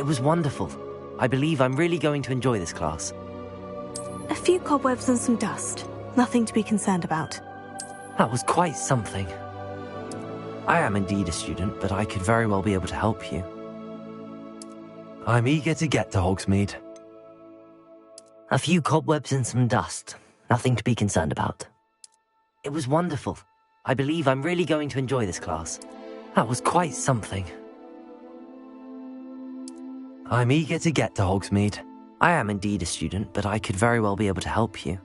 It was wonderful. I believe I'm really going to enjoy this class. A few cobwebs and some dust. Nothing to be concerned about. That was quite something. I am indeed a student, but I could very well be able to help you. I'm eager to get to Hogsmeade. A few cobwebs and some dust. Nothing to be concerned about. It was wonderful. I believe I'm really going to enjoy this class. That was quite something. I'm eager to get to Hogsmeade. I am indeed a student, but I could very well be able to help you.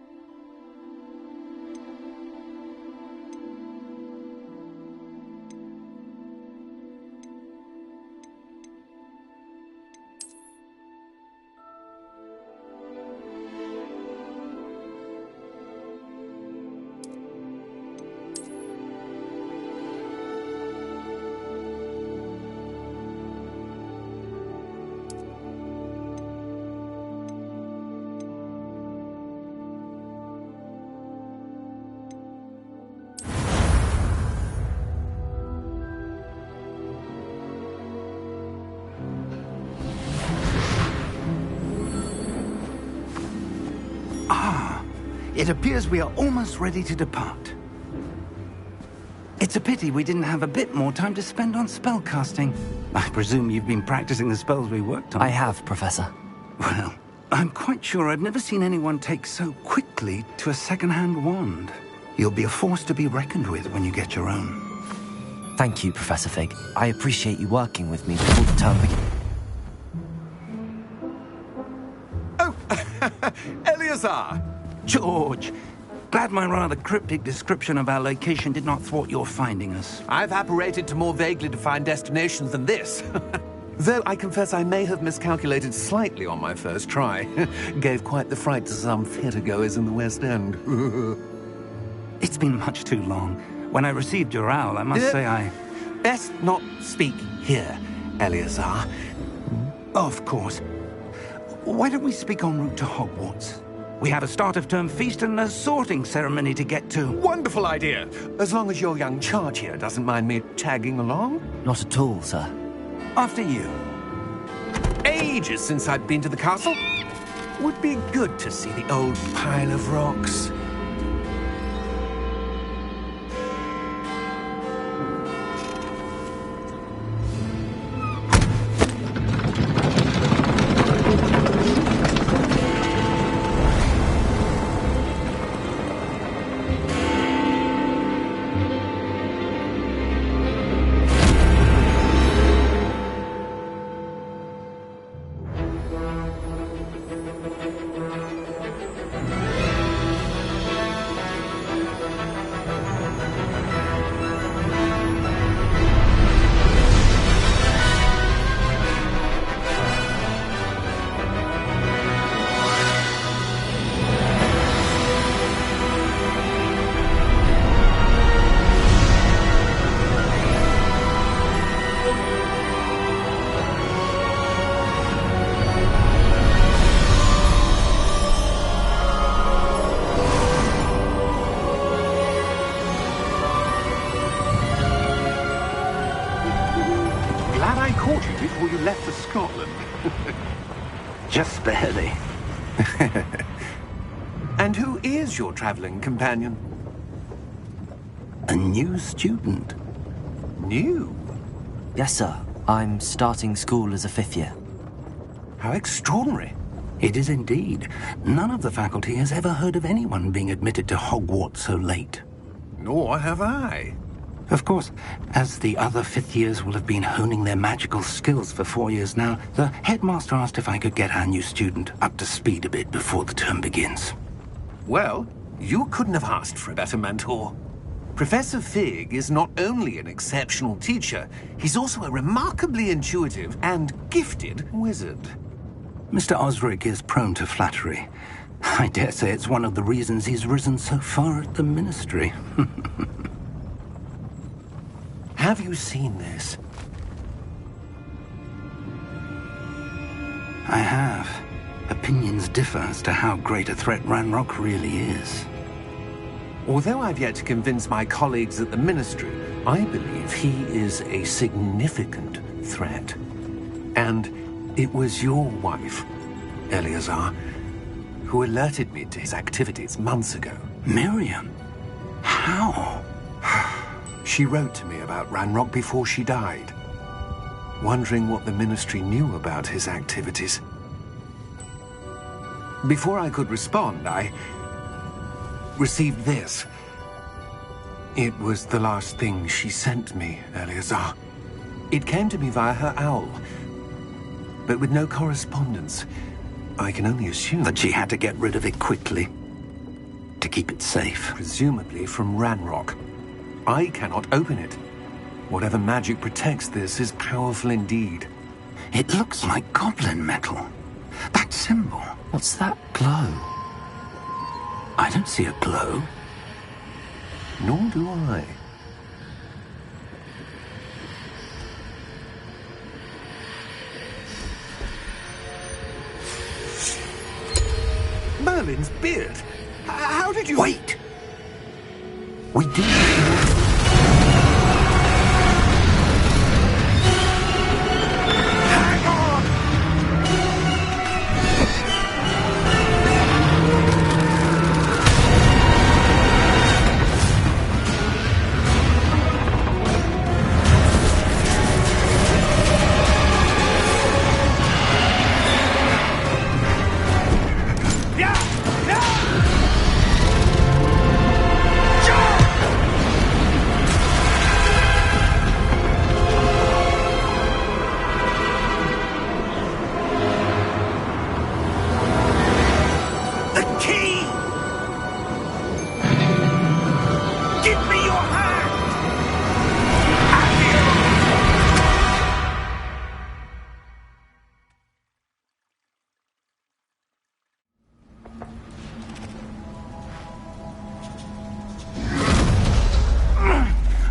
It appears we are almost ready to depart. It's a pity we didn't have a bit more time to spend on spellcasting. I presume you've been practicing the spells we worked on. I have, Professor. Well, I'm quite sure I've never seen anyone take so quickly to a second-hand wand. You'll be a force to be reckoned with when you get your own. Thank you, Professor Fig. I appreciate you working with me before the term begins. Oh, Eleazar! George, glad my rather cryptic description of our location did not thwart your finding us. I've apparated to more vaguely defined destinations than this. Though I confess I may have miscalculated slightly on my first try. Gave quite the fright to some theatre-goers in the West End. It's been much too long. When I received your owl, I must say I... Best not speak here, Eleazar. Of course. Why don't we speak en route to Hogwarts? We have a start-of-term feast and a sorting ceremony to get to. Wonderful idea! As long as your young charge here doesn't mind me tagging along. Not at all, sir. After you. Ages since I've been to the castle. Would be good to see the old pile of rocks. Before you left for Scotland. Just barely. And who is your traveling companion? A new student. New? Yes, sir. I'm starting school as a 5th year. How extraordinary. It is indeed. None of the faculty has ever heard of anyone being admitted to Hogwarts so late. Nor have I. Of course, as the other 5th years will have been honing their magical skills for 4 years now, the headmaster asked if I could get our new student up to speed a bit before the term begins. Well, you couldn't have asked for a better mentor. Professor Fig is not only an exceptional teacher, he's also a remarkably intuitive and gifted wizard. Mr. Osric is prone to flattery. I dare say it's one of the reasons he's risen so far at the Ministry. Have you seen this? I have. Opinions differ as to how great a threat Ranrock really is. Although I've yet to convince my colleagues at the Ministry, I believe he is a significant threat. And It was your wife, Eleazar, who alerted me to his activities months ago. Miriam? How? She wrote to me about Ranrock before she died, wondering what the Ministry knew about his activities. Before I could respond, I received this. It was the last thing she sent me, Eleazar. It came to me via her owl, but with no correspondence. I can only assume That she had to get rid of it quickly to keep it safe. presumably from Ranrock. I cannot open it. Whatever magic protects this is powerful indeed. It looks like goblin metal. That symbol. What's that glow? I don't see a glow. Nor do I. Merlin's beard? How did you... Wait! We do. Hang on! The key! Give me your hand!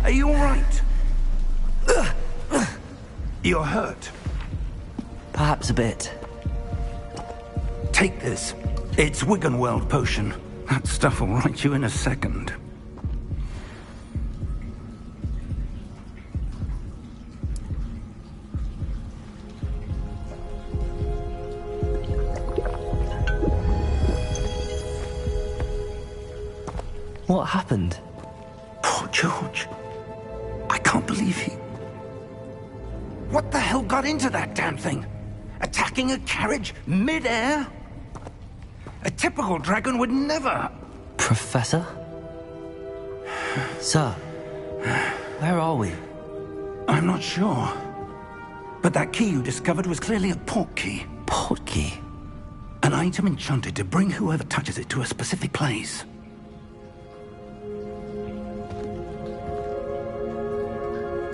Are you all right? You're hurt. Perhaps a bit. Take this. It's Wiggenweld potion. That stuff will right you in a second. What happened? Poor George. I can't believe he... What the hell got into that damn thing? Attacking a carriage mid-air? A typical dragon would never... Professor? Sir, where are we? I'm not sure. But that key you discovered was clearly a port key. Port key? An item enchanted to bring whoever touches it to a specific place.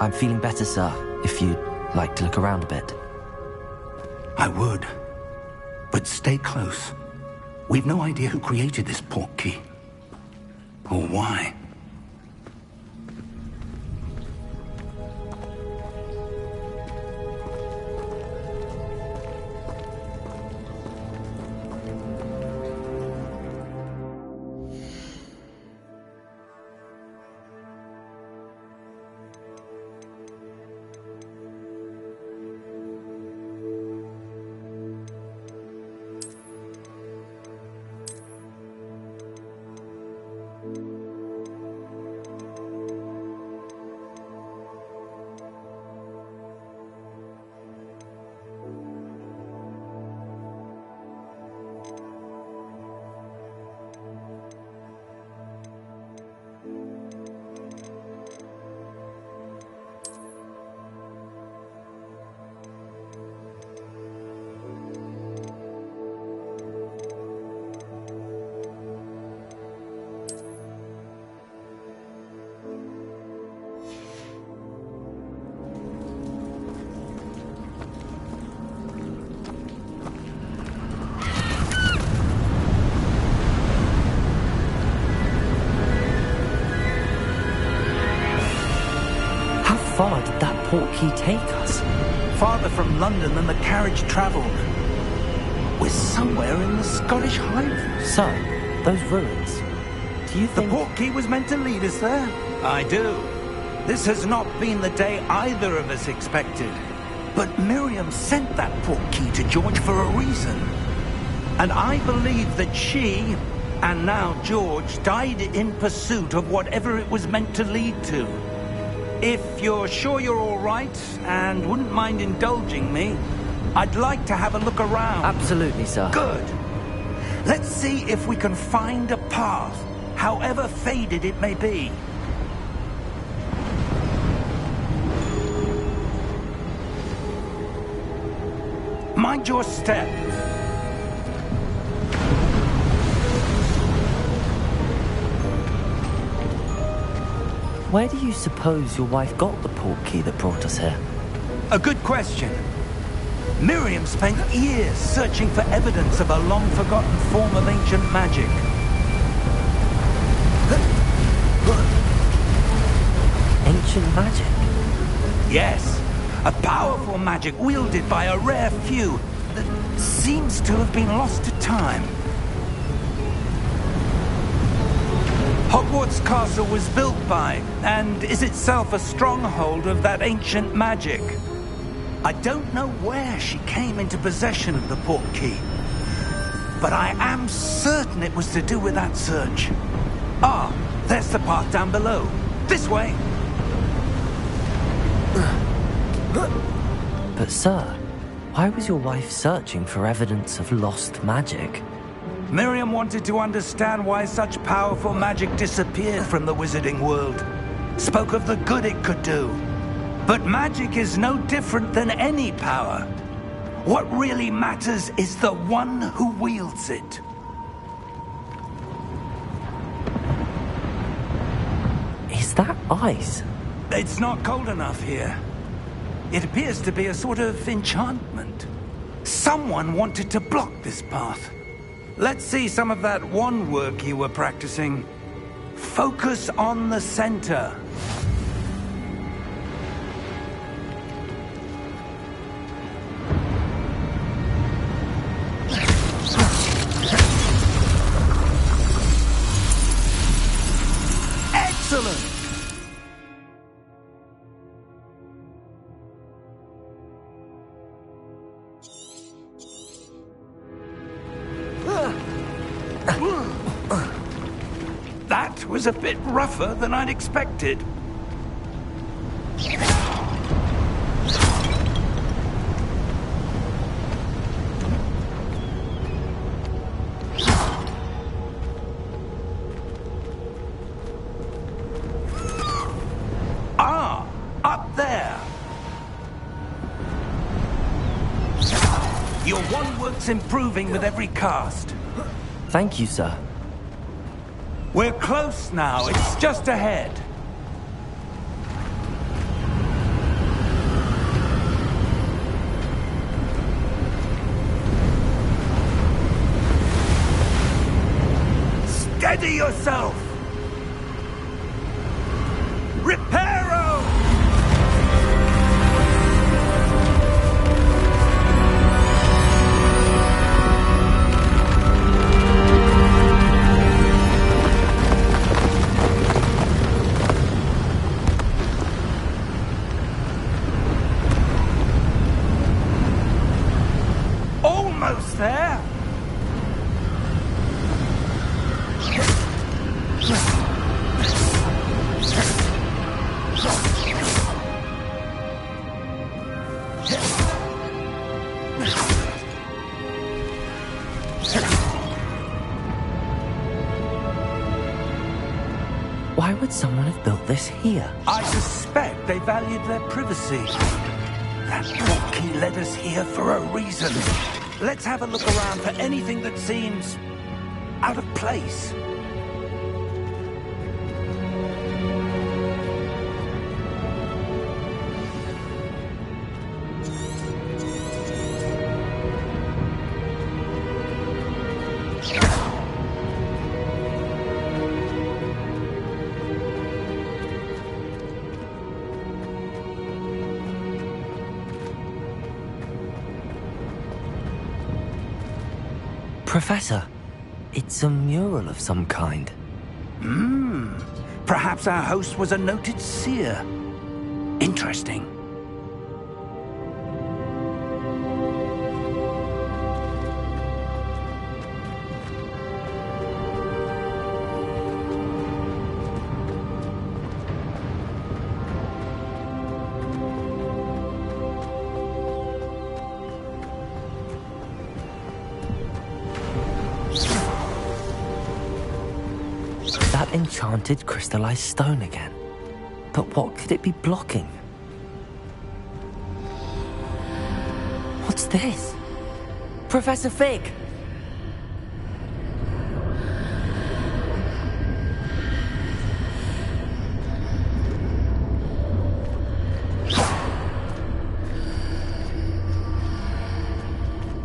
I'm feeling better, sir, if you'd like to look around a bit. I would. But stay close. We've no idea who created this port key. Or why. How far did that port key take us? Farther from London than the carriage travelled. We're somewhere in the Scottish Highlands. Sir, those ruins. Do you The think... port key was meant to lead us there? I do. This has not been the day either of us expected. But Miriam sent that portkey to George for a reason. And I believe that she, and now George, died in pursuit of whatever it was meant to lead to. If you're sure you're all right, and wouldn't mind indulging me, I'd like to have a look around. Absolutely, sir. Good. Let's see if we can find a path, however faded it may be. Mind your step. Where do you suppose your wife got the portkey that brought us here? A good question. Miriam spent years searching for evidence of a long-forgotten form of ancient magic. Ancient magic? Yes, a powerful magic wielded by a rare few that seems to have been lost to time. Hogwarts Castle was built by, and is itself a stronghold of that ancient magic. I don't know where she came into possession of the portkey, but I am certain it was to do with that search. Ah, there's the path down below. This way. But sir, why was your wife searching for evidence of lost magic? Miriam wanted to understand why such powerful magic disappeared from the wizarding world. Spoke of the good it could do. But magic is no different than any power. What really matters is the one who wields it. Is that ice? It's not cold enough here. It appears to be a sort of enchantment. Someone wanted to block this path. Let's see some of that wand work you were practicing. Focus on the center. Excellent! That was a bit rougher than I'd expected. Ah, up there. Your wand work's improving with every cast. Thank you, sir. We're close now. It's just ahead. Steady yourself! Reparo! Almost there! Why would someone have built this here? I suspect they valued their privacy. That portkey led us here for a reason. Let's have a look around for anything that seems out of place. Professor, it's a mural of some kind. Perhaps our host was a noted seer. Interesting. enchanted crystallized stone again. But what could it be blocking? What's this? Professor Fig!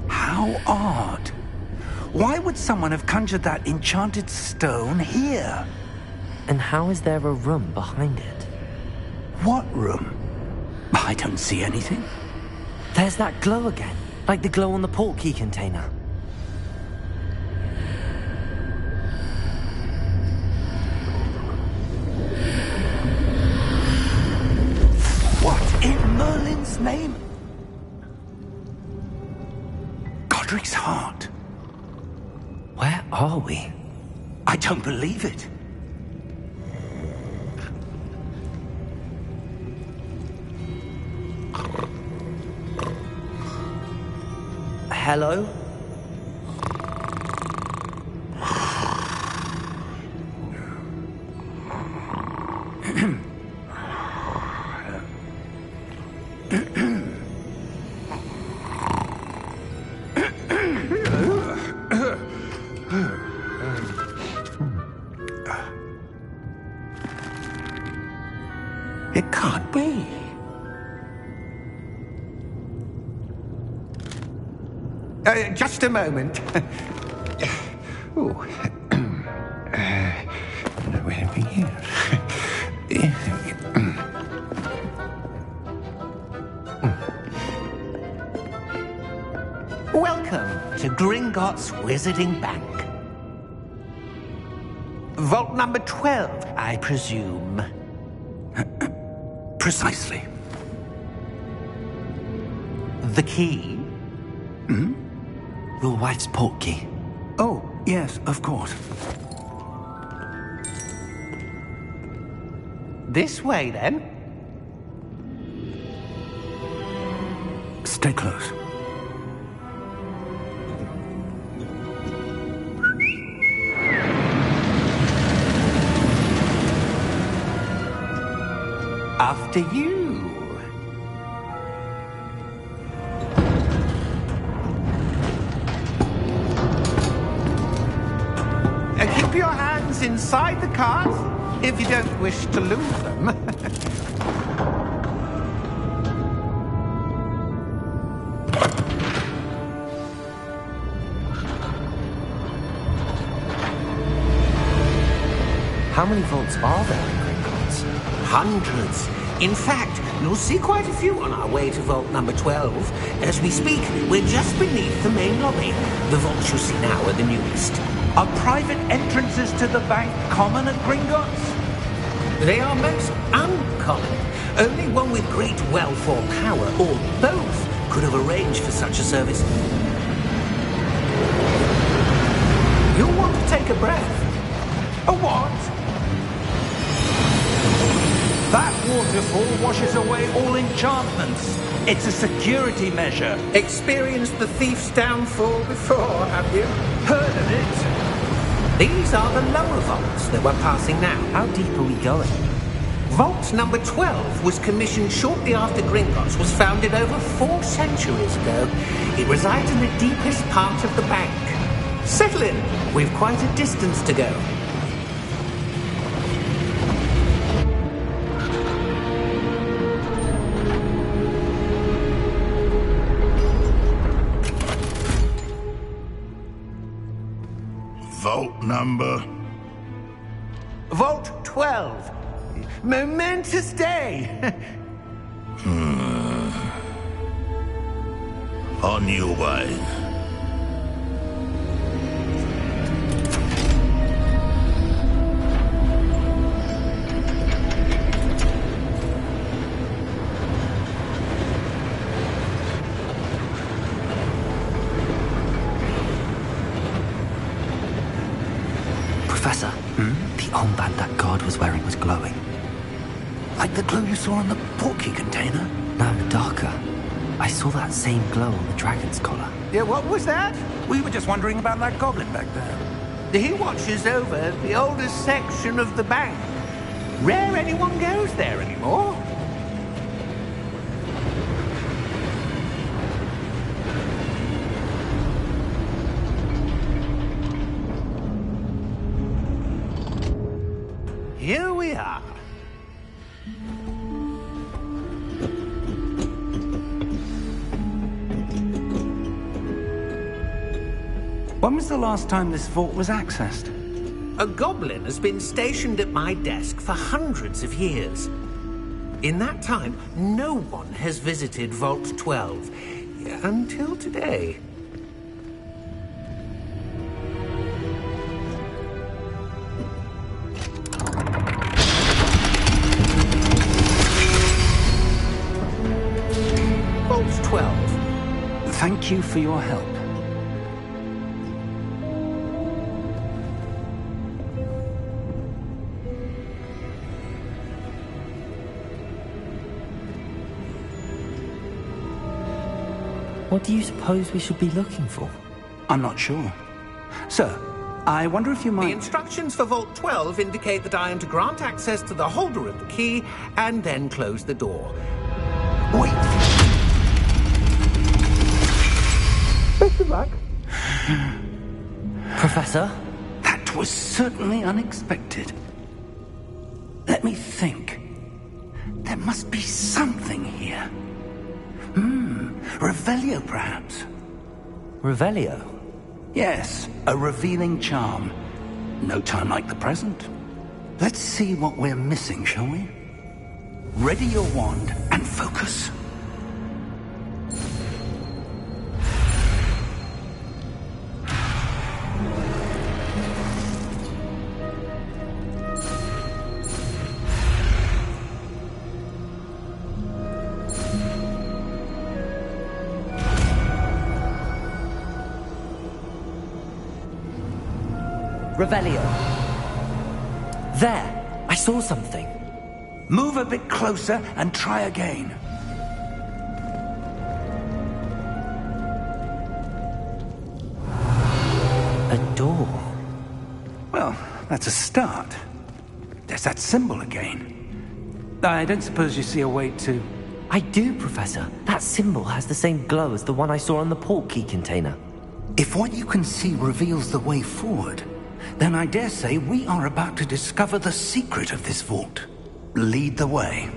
How odd. Why would someone have conjured that enchanted stone here? And how is there a room behind it? What room? I don't see anything. There's that glow again, like the glow on the portkey container. What in Merlin's name? Godric's heart. Where are we? I don't believe it. Hello? It can't be. Just a moment. Oh. Where are we here? Welcome to Gringotts Wizarding Bank. Vault number 12, I presume. Precisely. The key? Your wife's portkey. Oh, yes, of course. This way, then. Stay close. After you. Keep your hands inside the cart if you don't wish to lose them. How many vaults are there in Gringotts? Hundreds. In fact, you'll see quite a few on our way to vault number 12. As we speak, we're just beneath the main lobby. The vaults you see now are the newest. Are private entrances to the bank common at Gringotts? They are most uncommon. Only one with great wealth or power, or both, could have arranged for such a service. You'll want to take a breath. A what? That waterfall washes away all enchantments. It's a security measure. Experienced the thief's downfall before, have you? Heard of it? These are the lower vaults that we're passing now. How deep are we going? Vault number 12 was commissioned shortly after Gringotts was founded over 4 centuries ago. It resides in the deepest part of the bank. Settle in. We've quite a distance to go. Vault number? Vault 12. Momentous day. On your way. Professor, the armband that guard was wearing was glowing. Like the glow you saw on the portkey container? No, darker. I saw that same glow on the dragon's collar. Yeah, what was that? We were just wondering about that goblin back there. He watches over the oldest section of the bank. Rare anyone goes there anymore. Here we are. When was the last time this vault was accessed? A goblin has been stationed at my desk for hundreds of years. In that time, no one has visited Vault 12. Until today. Vault 12. Thank you for your help. What do you suppose we should be looking for? I'm not sure. Sir, I wonder if you The might... instructions for Vault 12 indicate that I am to grant access to the holder of the key and then close the door. Wait! Best of luck. Professor? That was certainly unexpected. Let me think. There must be something here. Revelio, perhaps? Revelio? Yes, a revealing charm. No time like the present. Let's see what we're missing, shall we? Ready your wand and focus. Revelio. There! I saw something. Move a bit closer and try again. A door. Well, that's a start. There's that symbol again. I don't suppose you see a way to... I do, Professor. That symbol has the same glow as the one I saw on the port key container. If what you can see reveals the way forward, then I dare say we are about to discover the secret of this vault. Lead the way.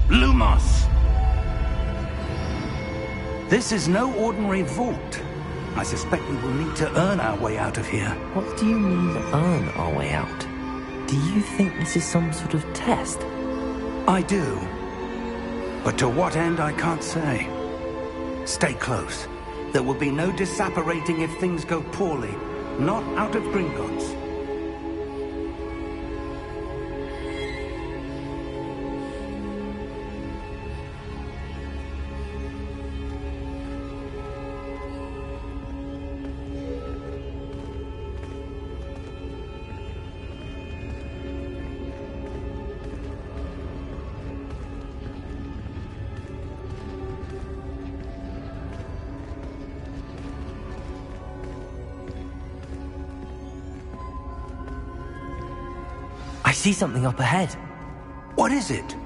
Lumos! This is no ordinary vault. I suspect we will need to earn our way out of here. What do you mean, earn our way out? Do you think this is some sort of test? I do. But to what end, I can't say. Stay close. There will be no disapparating if things go poorly. Not out of Gringotts. I see something up ahead. What is it?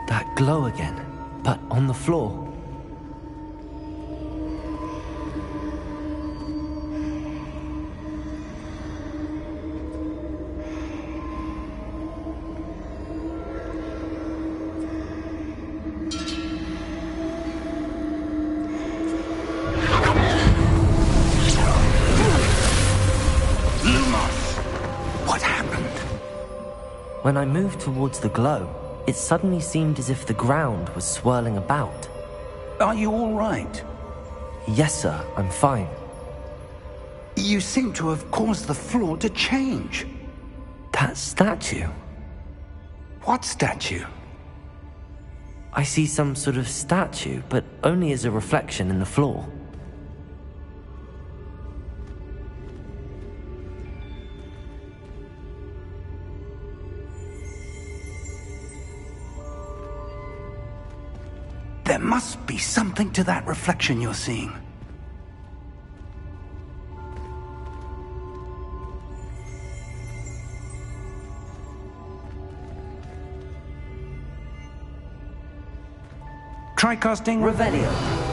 That glow again, but on the floor. When I moved towards the glow, it suddenly seemed as if the ground was swirling about. Are you all right? Yes, sir, I'm fine. You seem to have caused the floor to change. That statue? What statue? I see some sort of statue, but only as a reflection in the floor. There must be something to that reflection you're seeing. Try casting Revelio.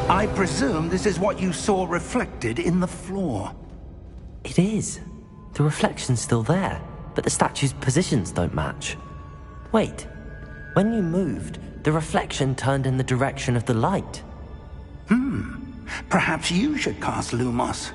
I presume this is what you saw reflected in the floor. It is. The reflection's still there, but the statue's positions don't match. Wait. When you moved, the reflection turned in the direction of the light. Perhaps you should cast Lumos.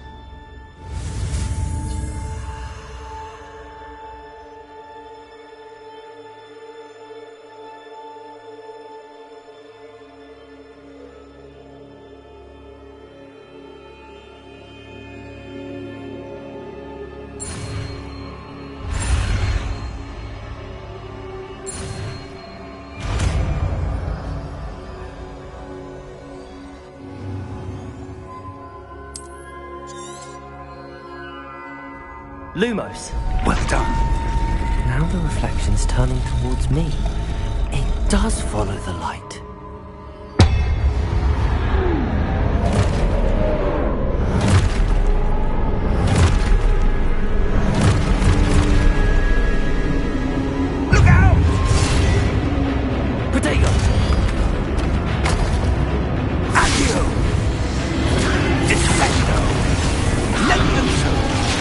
Lumos. Well done. Now the reflection's turning towards me. It does follow the light. Look out! Protego! Accio! Defendo! Levioso!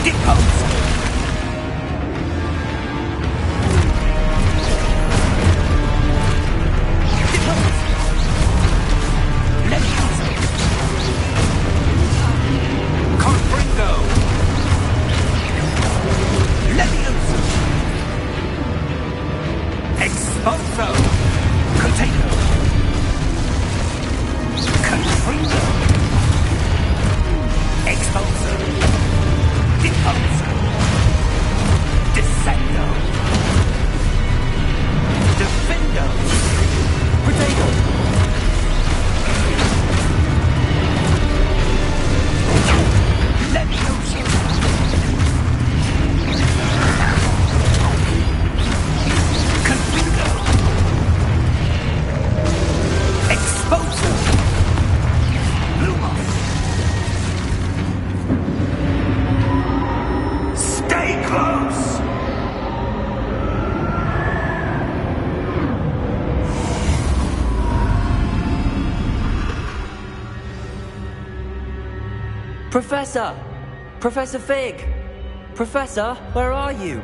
Deposo! Professor! Professor Fig! Professor, where are you?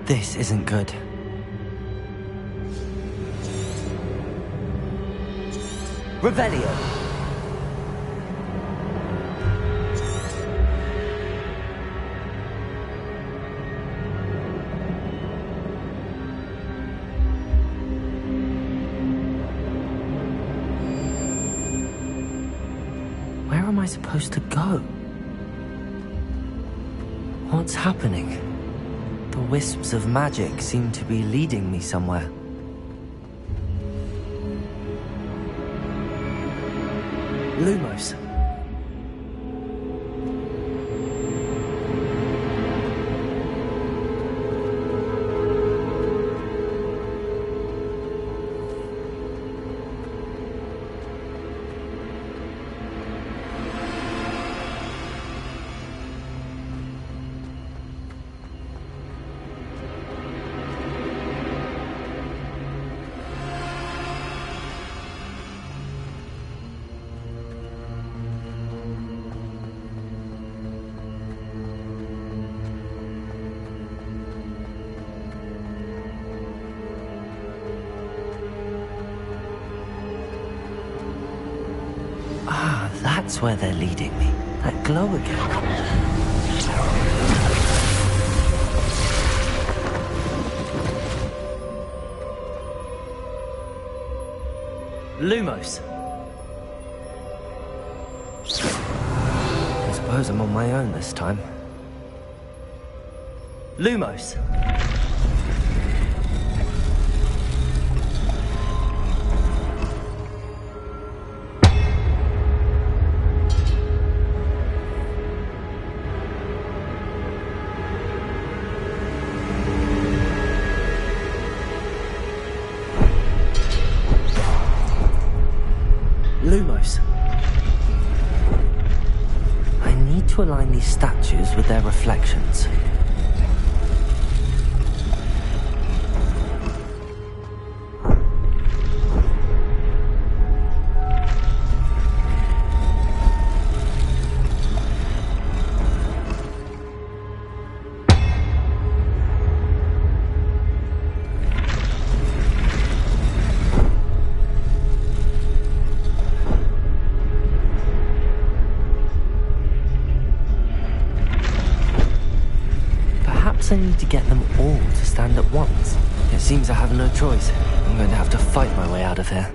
This isn't good. Revelio! Where am I supposed to go? What's happening? The wisps of magic seem to be leading me somewhere. Lumos. Ah, that's where they're leading me. That glow again. Lumos. I suppose I'm on my own this time. Lumos. Lumos. I need to align these statues with their reflections. I need to get them all to stand at once. It seems I have no choice. I'm going to have to fight my way out of here.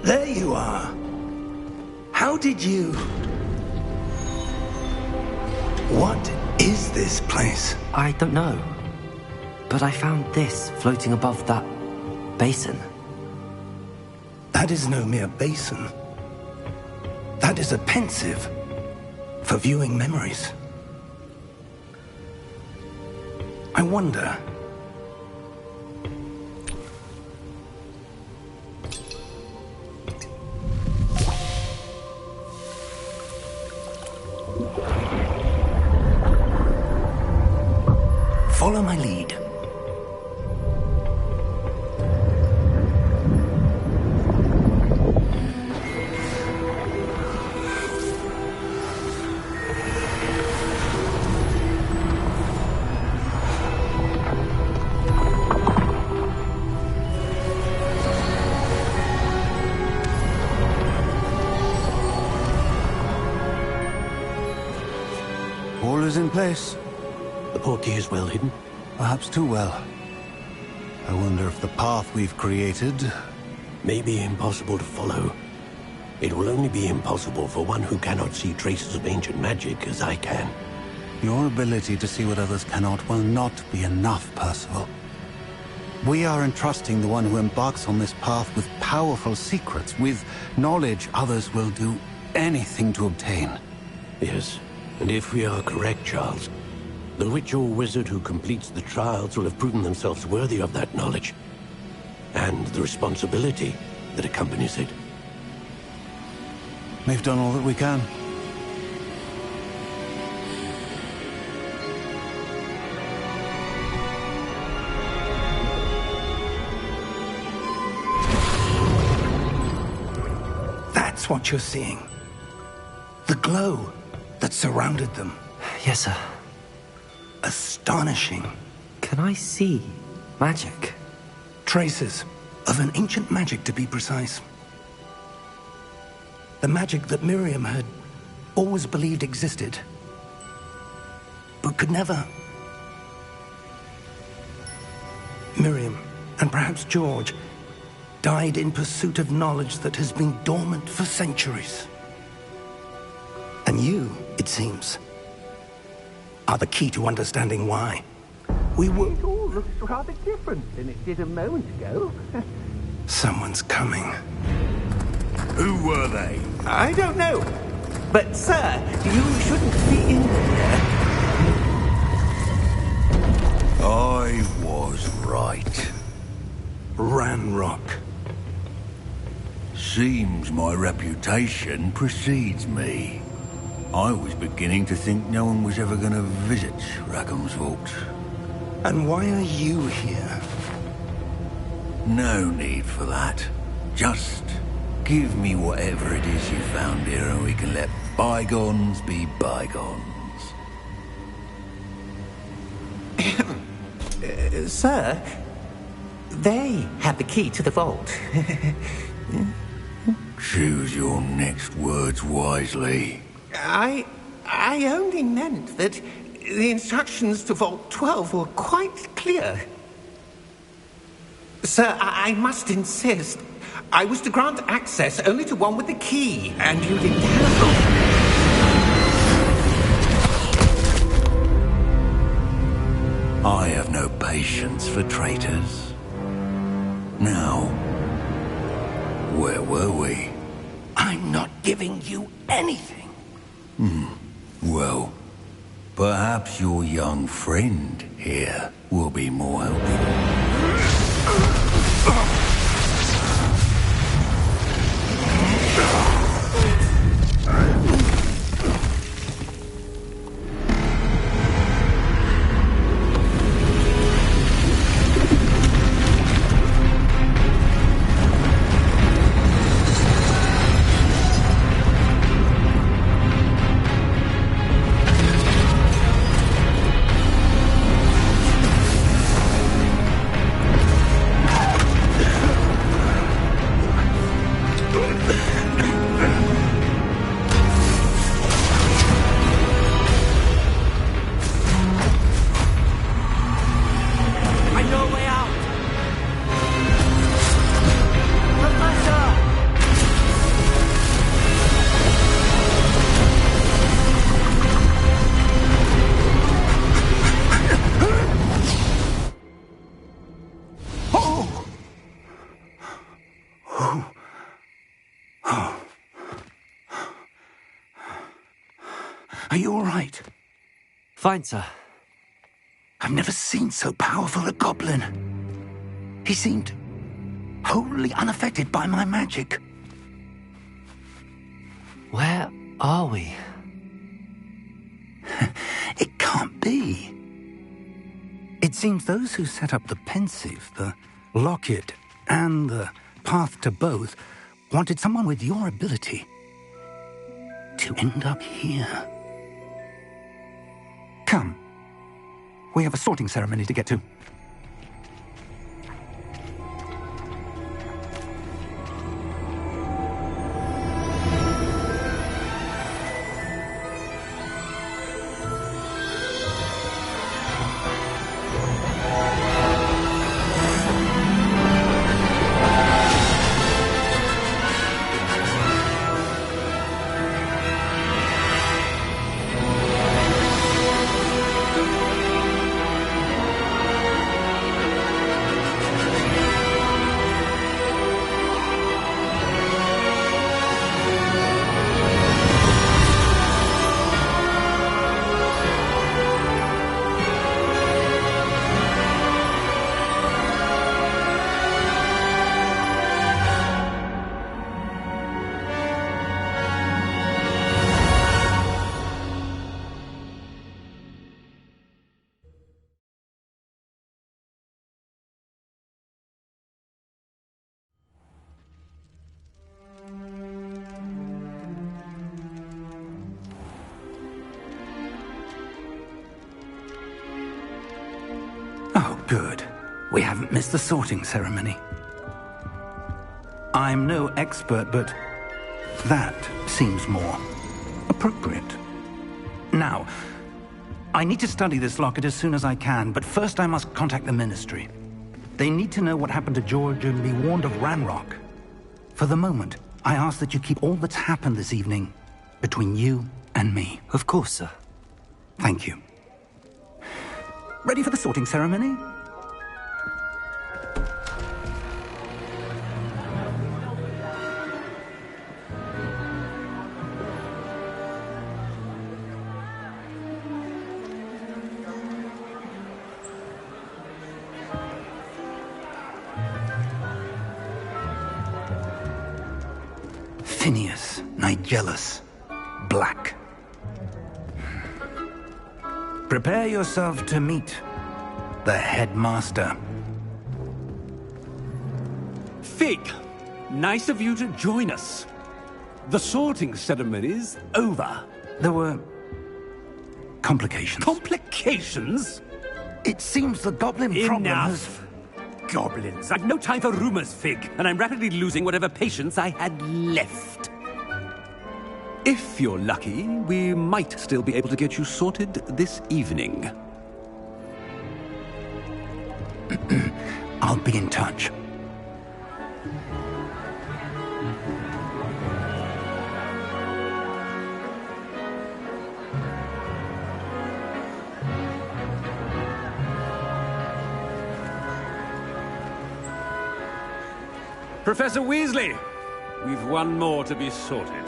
There you are. How did you... What is this place? I don't know. But I found this floating above that basin. That is no mere basin. That is a pensive for viewing memories. I wonder... Follow my lead. All is in place. The portkey is well hidden? Perhaps too well. I wonder if the path we've created... may be impossible to follow. It will only be impossible for one who cannot see traces of ancient magic as I can. Your ability to see what others cannot will not be enough, Percival. We are entrusting the one who embarks on this path with powerful secrets, with knowledge others will do anything to obtain. Yes, and if we are correct, Charles, the witch or wizard who completes the trials will have proven themselves worthy of that knowledge, and the responsibility that accompanies it. We've done all that we can. That's what you're seeing. The glow that surrounded them. Yes, sir. Astonishing. Can I see magic? Traces of an ancient magic, to be precise. The magic that Miriam had always believed existed, but could never. Miriam, and perhaps George, died in pursuit of knowledge that has been dormant for centuries. And you, it seems, are the key to understanding why. We were... It all looks rather different than it did a moment ago. Someone's coming. Who were they? I don't know. But, sir, you shouldn't be in here. I was right. Ranrock. Seems my reputation precedes me. I was beginning to think no one was ever going to visit Rackham's Vault. And why are you here? No need for that. Just give me whatever it is you found here and we can let bygones be bygones. Sir, they have the key to the vault. Choose your next words wisely. I only meant that the instructions to Vault 12 were quite clear. Sir, I must insist. I was to grant access only to one with the key, and you didn't have... I have no patience for traitors. Now, where were we? I'm not giving you anything. Well, perhaps your young friend here will be more helpful. Are you all right? Fine, sir. I've never seen so powerful a goblin. He seemed wholly unaffected by my magic. Where are we? It can't be. It seems those who set up the pensive, the locket, and the path to both wanted someone with your ability to end up here. Come. We have a sorting ceremony to get to. Good. We haven't missed the sorting ceremony. I'm no expert, but that seems more appropriate. Now, I need to study this locket as soon as I can, but first I must contact the Ministry. They need to know what happened to George and be warned of Ranrock. For the moment, I ask that you keep all that's happened this evening between you and me. Of course, sir. Thank you. Ready for the sorting ceremony? Phineas, Nigellus, Black. Prepare yourself to meet the headmaster. Fig, nice of you to join us. The sorting ceremony's over. There were complications. Complications? It seems the goblin problem has... Enough! Goblins. I've no time for rumors, Fig, and I'm rapidly losing whatever patience I had left. If you're lucky, we might still be able to get you sorted this evening. I'll be in touch. Professor Weasley, we've one more to be sorted.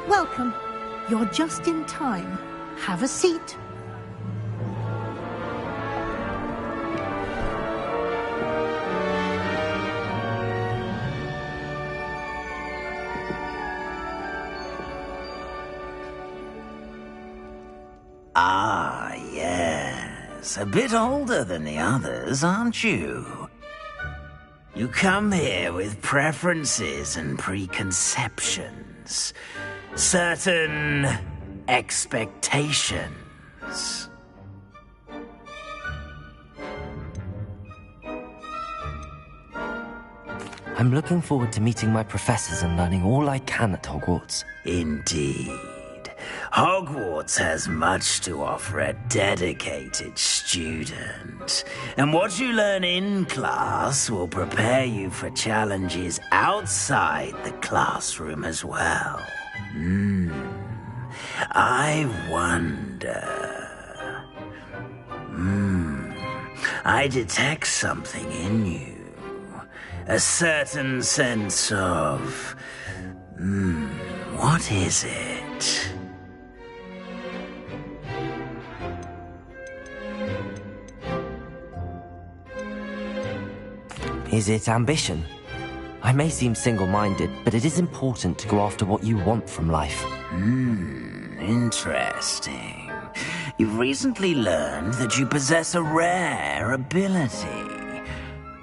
Welcome. You're just in time. Have a seat. Ah, yes. A bit older than the others, aren't you? You come here with preferences and preconceptions. Certain expectations. I'm looking forward to meeting my professors and learning all I can at Hogwarts. Indeed. Hogwarts has much to offer a dedicated student. And what you learn in class will prepare you for challenges outside the classroom as well. I wonder... I detect something in you. A certain sense of... what is it? Is it ambition? I may seem single-minded, but it is important to go after what you want from life. Interesting. You've recently learned that you possess a rare ability.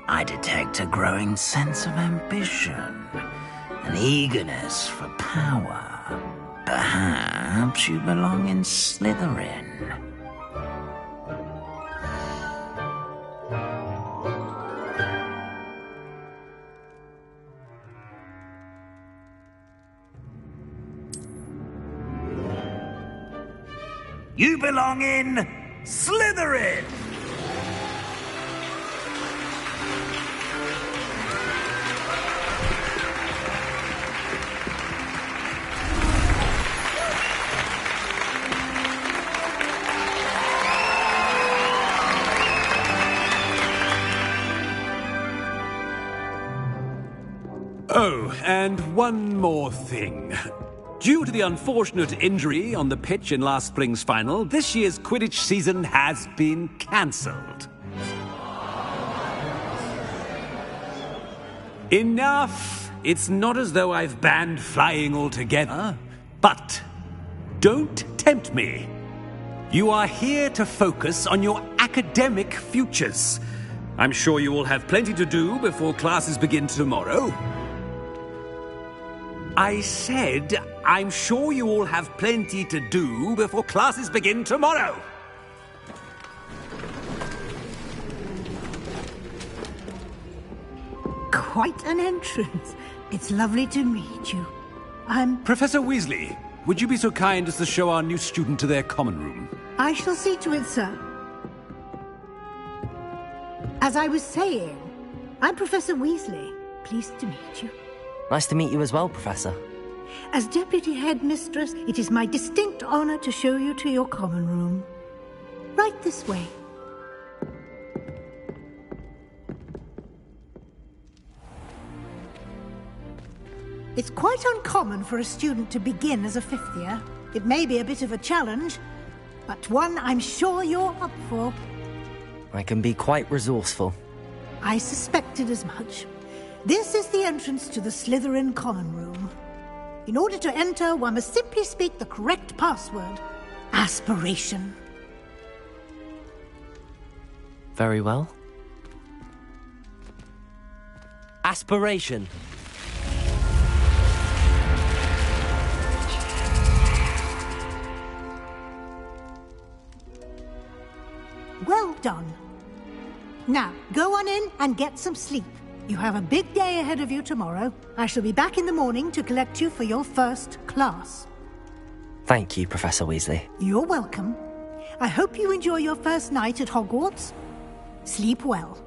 I detect a growing sense of ambition, an eagerness for power. Perhaps you belong in Slytherin. You belong in Slytherin! Oh, and one more thing. Due to the unfortunate injury on the pitch in last spring's final, this year's Quidditch season has been cancelled. Enough! It's not as though I've banned flying altogether, but don't tempt me. You are here to focus on your academic futures. I'm sure you will have plenty to do before classes begin tomorrow. I said, I'm sure you all have plenty to do before classes begin tomorrow. quite an entrance. It's lovely to meet you. Professor Weasley, would you be so kind as to show our new student to their common room? I shall see to it, sir. As I was saying, I'm Professor Weasley. Pleased to meet you. Nice to meet you as well, Professor. As Deputy Headmistress, it is my distinct honor to show you to your common room. Right this way. It's quite uncommon for a student to begin as a fifth year. It may be a bit of a challenge, but one I'm sure you're up for. I can be quite resourceful. I suspected as much. This is the entrance to the Slytherin common room. In order to enter, one must simply speak the correct password. Aspiration. Very well. Aspiration. Well done. Now, go on in and get some sleep. You have a big day ahead of you tomorrow. I shall be back in the morning to collect you for your first class. Thank you, Professor Weasley. You're welcome. I hope you enjoy your first night at Hogwarts. Sleep well.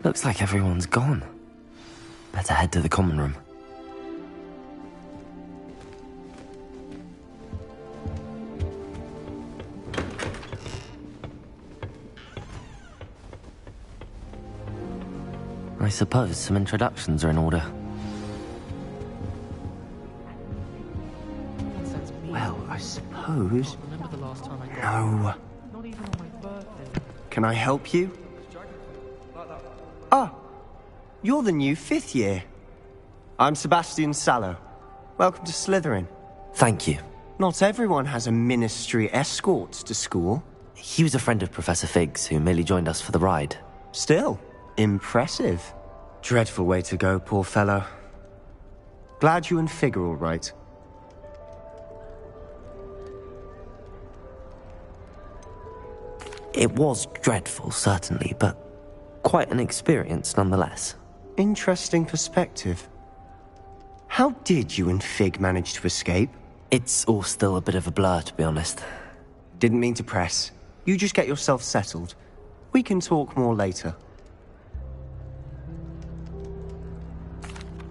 Looks like everyone's gone. Better head to the common room. I suppose some introductions are in order. Well, I suppose... No. Can I help you? Ah, you're the new fifth year. I'm Sebastian Sallow. Welcome to Slytherin. Thank you. Not everyone has a ministry escort to school. He was a friend of Professor Fig's who merely joined us for the ride. Still, impressive. Dreadful way to go, poor fellow. Glad you and Fig are all right. It was dreadful, certainly, but quite an experience nonetheless. Interesting perspective. How did you and Fig manage to escape? It's all still a bit of a blur, to be honest. Didn't mean to press. You just get yourself settled. We can talk more later.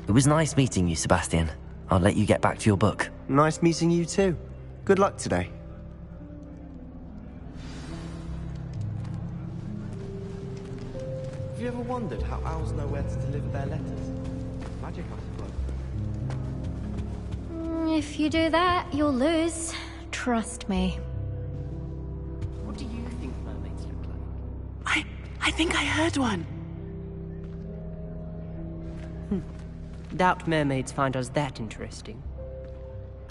It was nice meeting you, Sebastian. I'll let you get back to your book. Nice meeting you too. Good luck today. Have you ever wondered how owls know where to deliver their letters? Magic, I suppose. If you do that, you'll lose. Trust me. What do you think mermaids look like? I think I heard one. Doubt mermaids find us that interesting.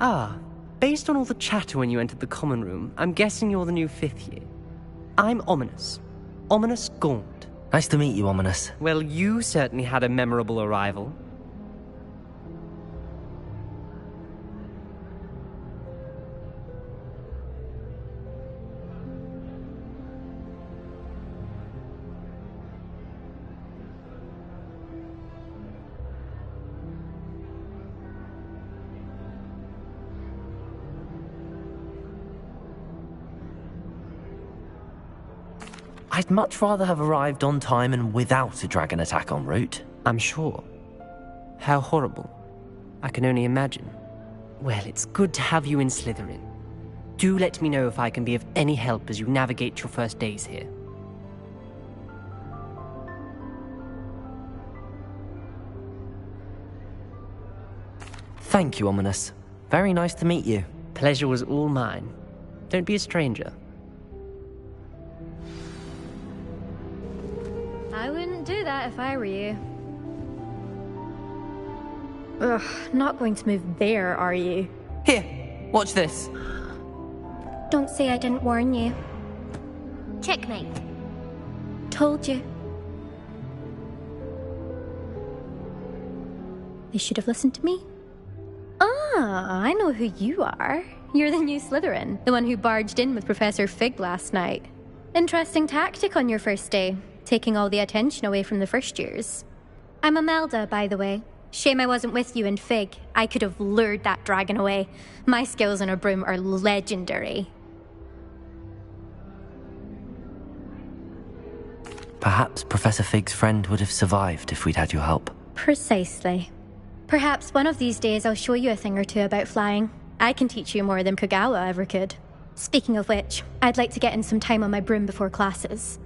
Ah, based on all the chatter when you entered the common room, I'm guessing you're the new fifth year. I'm Ominous. Ominous Gaunt. Nice to meet you, Ominous. Well, you certainly had a memorable arrival. I'd much rather have arrived on time and without a dragon attack en route. I'm sure. How horrible. I can only imagine. Well, it's good to have you in Slytherin. Do let me know if I can be of any help as you navigate your first days here. Thank you, Ominous. Very nice to meet you. Pleasure was all mine. Don't be a stranger. I wouldn't do that if I were you. Ugh, not going to move there, are you? Here, watch this. Don't say I didn't warn you. Checkmate. Told you. They should have listened to me. Ah, I know who you are. You're the new Slytherin, the one who barged in with Professor Fig last night. Interesting tactic on your first day, taking all the attention away from the first years. I'm Imelda, by the way. Shame I wasn't with you in Fig. I could have lured that dragon away. My skills on a broom are legendary. Perhaps Professor Fig's friend would have survived if we'd had your help. Precisely. Perhaps one of these days I'll show you a thing or two about flying. I can teach you more than Kogawa ever could. Speaking of which, I'd like to get in some time on my broom before classes.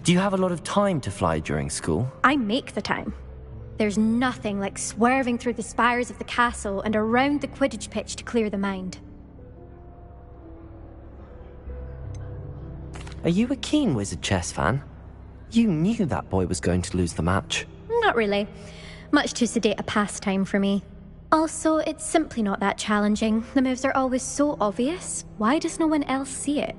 Do you have a lot of time to fly during school? I make the time. There's nothing like swerving through the spires of the castle and around the Quidditch pitch to clear the mind. Are you a keen Wizard chess fan? You knew that boy was going to lose the match. Not really. Much too sedate a pastime for me. Also, it's simply not that challenging. The moves are always so obvious. Why does no one else see it?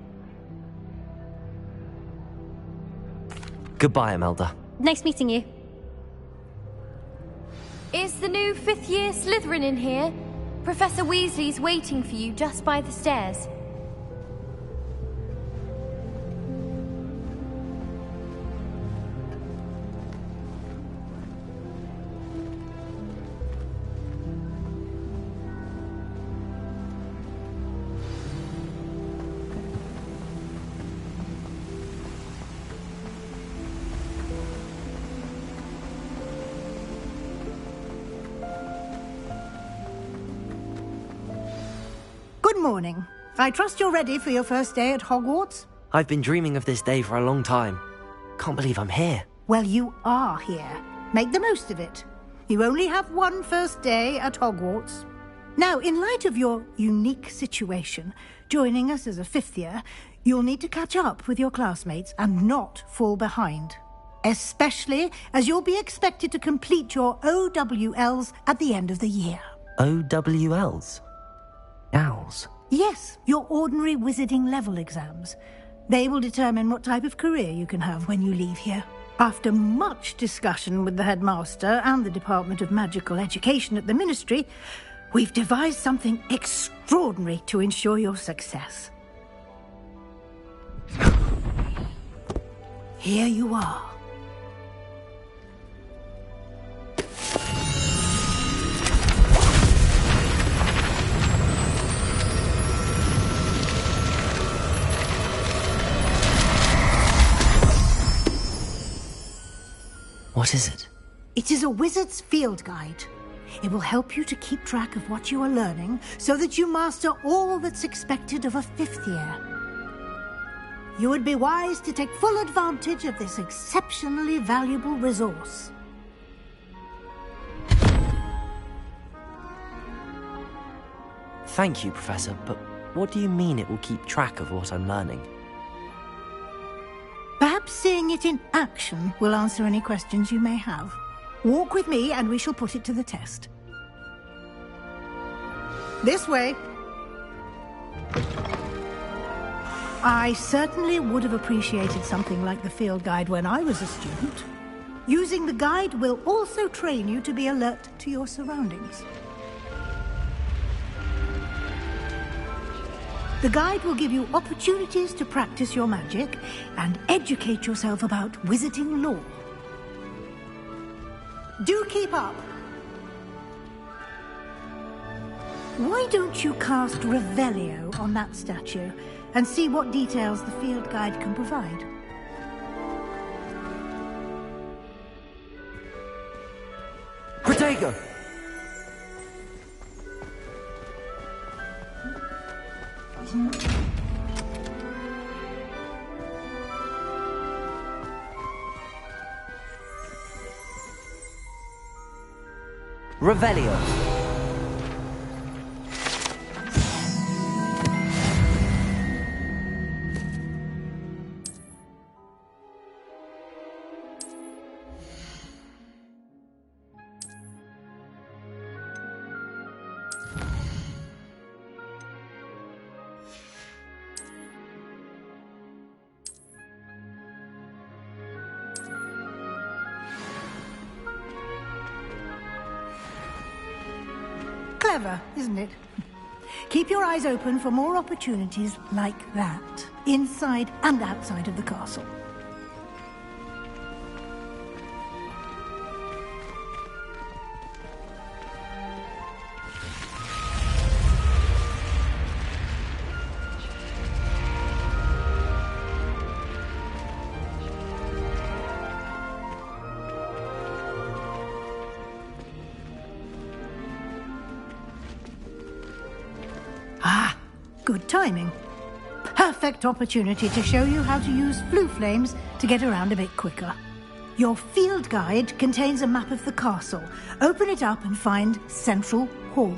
Goodbye, Imelda. Nice meeting you. Is the new 5th year Slytherin in here? Professor Weasley's waiting for you just by the stairs. Good morning. I trust you're ready for your first day at Hogwarts? I've been dreaming of this day for a long time. Can't believe I'm here. Well, you are here. Make the most of it. You only have one first day at Hogwarts. Now, in light of your unique situation, joining us as a 5th year, you'll need to catch up with your classmates and not fall behind. Especially as you'll be expected to complete your OWLs at the end of the year. OWLs? Owls? Yes, your ordinary wizarding level exams. They will determine what type of career you can have when you leave here. After much discussion with the headmaster and the Department of Magical Education at the Ministry, we've devised something extraordinary to ensure your success. Here you are. What is it? It is a wizard's field guide. It will help you to keep track of what you are learning so that you master all that's expected of a 5th year. You would be wise to take full advantage of this exceptionally valuable resource. Thank you, Professor, but what do you mean it will keep track of what I'm learning? Perhaps seeing it in action will answer any questions you may have. Walk with me and we shall put it to the test. This way. I certainly would have appreciated something like the field guide when I was a student. Using the guide will also train you to be alert to your surroundings. The guide will give you opportunities to practice your magic and educate yourself about wizarding lore. Do keep up. Why don't you cast Revelio on that statue and see what details the field guide can provide? Protego! Revelio. clever, isn't it? Keep your eyes open for more opportunities like that, inside and outside of the castle. Ah, good timing. Perfect opportunity to show you how to use flue flames to get around a bit quicker. Your field guide contains a map of the castle. Open it up and find Central Hall.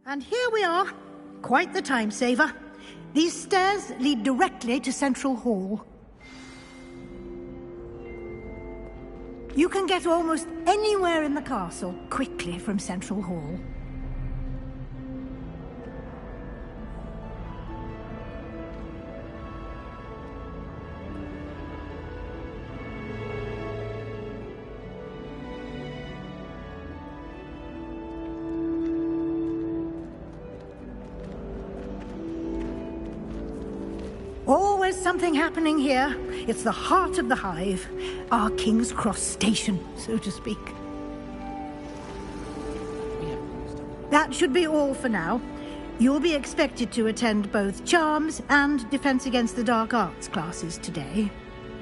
And here we are. Quite the time saver. These stairs lead directly to Central Hall. You can get almost anywhere in the castle quickly from Central Hall. Always something happening here. It's the heart of the hive. Our King's Cross station, so to speak. That should be all for now. You'll be expected to attend both Charms and Defense Against the Dark Arts classes today.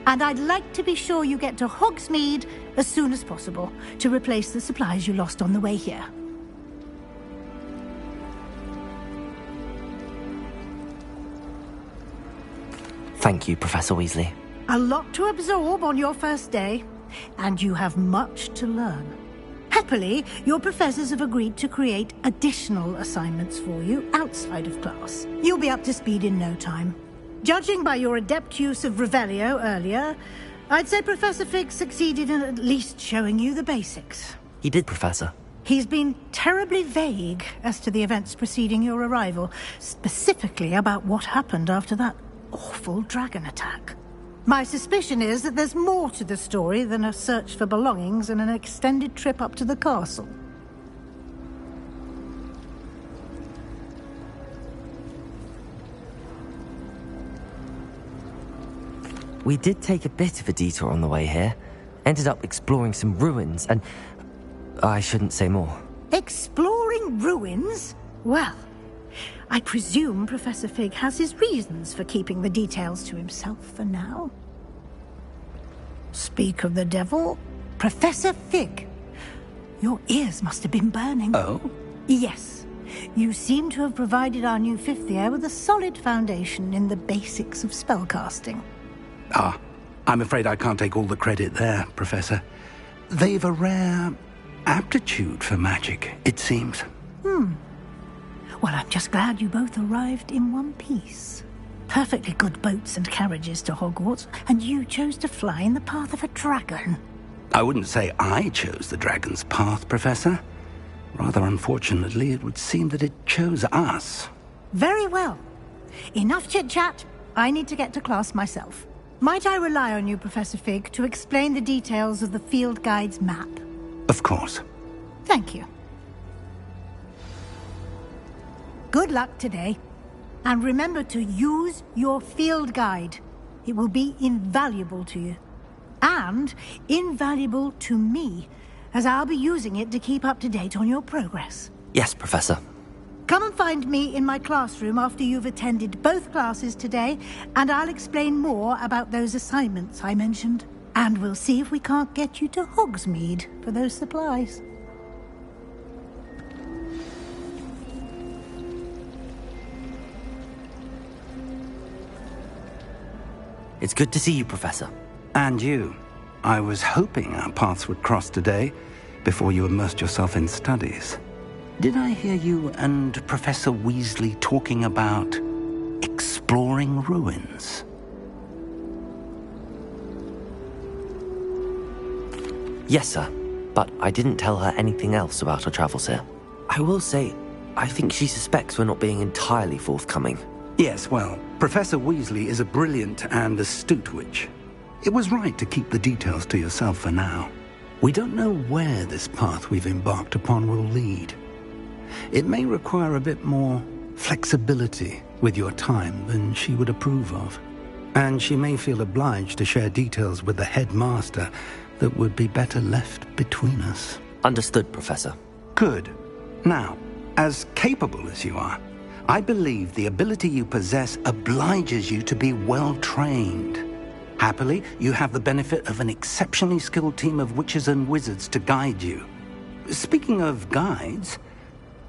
And I'd like to be sure you get to Hogsmeade as soon as possible to replace the supplies you lost on the way here. Thank you, Professor Weasley. A lot to absorb on your first day, and you have much to learn. Happily, your professors have agreed to create additional assignments for you outside of class. You'll be up to speed in no time. Judging by your adept use of Revelio earlier, I'd say Professor Fig succeeded in at least showing you the basics. He did, Professor. He's been terribly vague as to the events preceding your arrival, specifically about what happened after that awful dragon attack. My suspicion is that there's more to the story than a search for belongings and an extended trip up to the castle. We did take a bit of a detour on the way here. Ended up exploring some ruins and... I shouldn't say more. Exploring ruins? Well, I presume Professor Fig has his reasons for keeping the details to himself for now. Speak of the devil, Professor Fig. Your ears must have been burning. Oh? Yes. You seem to have provided our new fifth year with a solid foundation in the basics of spellcasting. Ah, I'm afraid I can't take all the credit there, Professor. They've a rare aptitude for magic, it seems. Well, I'm just glad you both arrived in one piece. Perfectly good boats and carriages to Hogwarts, and you chose to fly in the path of a dragon. I wouldn't say I chose the dragon's path, Professor. Rather unfortunately, it would seem that it chose us. Very well. Enough chit-chat. I need to get to class myself. Might I rely on you, Professor Fig, to explain the details of the field guide's map? Of course. Thank you. Good luck today. And remember to use your field guide. It will be invaluable to you. And invaluable to me, as I'll be using it to keep up to date on your progress. Yes, Professor. Come and find me in my classroom after you've attended both classes today, and I'll explain more about those assignments I mentioned. And we'll see if we can't get you to Hogsmeade for those supplies. It's good to see you, Professor. And you. I was hoping our paths would cross today, before you immersed yourself in studies. Did I hear you and Professor Weasley talking about exploring ruins? Yes, sir. But I didn't tell her anything else about our travels here. I will say, I think she suspects we're not being entirely forthcoming. Yes, well, Professor Weasley is a brilliant and astute witch. It was right to keep the details to yourself for now. We don't know where this path we've embarked upon will lead. It may require a bit more flexibility with your time than she would approve of. And she may feel obliged to share details with the headmaster that would be better left between us. Understood, Professor. Good. Now, as capable as you are, I believe the ability you possess obliges you to be well-trained. Happily, you have the benefit of an exceptionally skilled team of witches and wizards to guide you. Speaking of guides,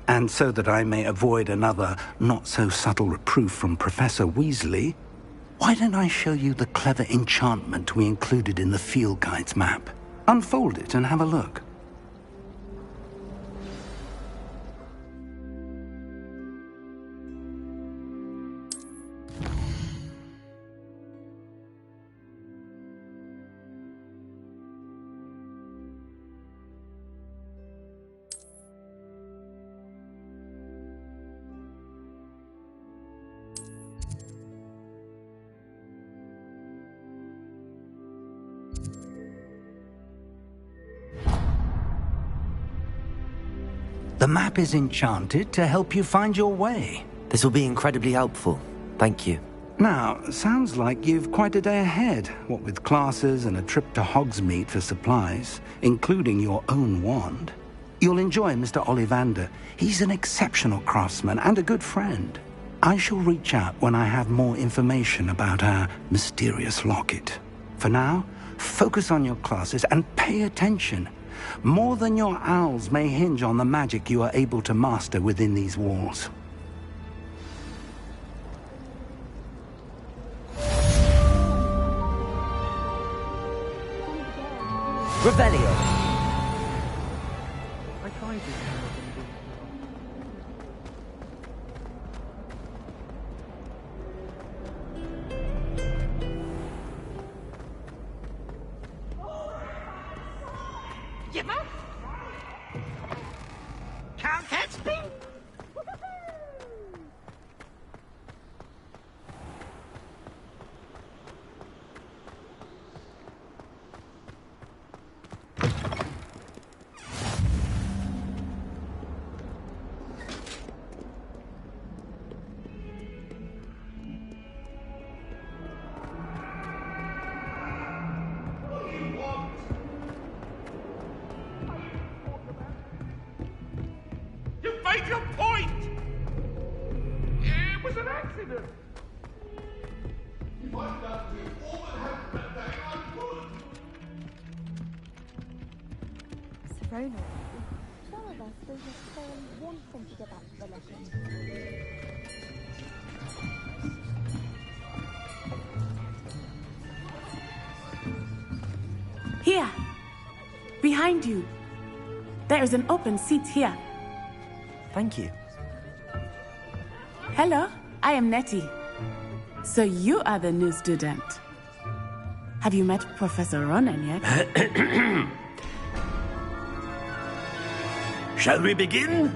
and so that I may avoid another not-so-subtle reproof from Professor Weasley, why don't I show you the clever enchantment we included in the field guide's map? Unfold it and have a look. The map is enchanted to help you find your way. This will be incredibly helpful. Thank you. Now, sounds like you've quite a day ahead, what with classes and a trip to Hogsmeade for supplies, including your own wand. You'll enjoy Mr. Ollivander. He's an exceptional craftsman and a good friend. I shall reach out when I have more information about our mysterious locket. For now, focus on your classes and pay attention. More than your owls may hinge on the magic you are able to master within these walls. Revelio. I tried this. Can't catch me? Make your point! It was an accident! If I'd done with all that happened that day, I would! Serona, some of us will just fairly wanting to get back to the legend. Here! Behind you! There is an open seat here. Thank you. Hello, I am Nettie. So you are the new student. Have you met Professor Ronan yet? Shall we begin?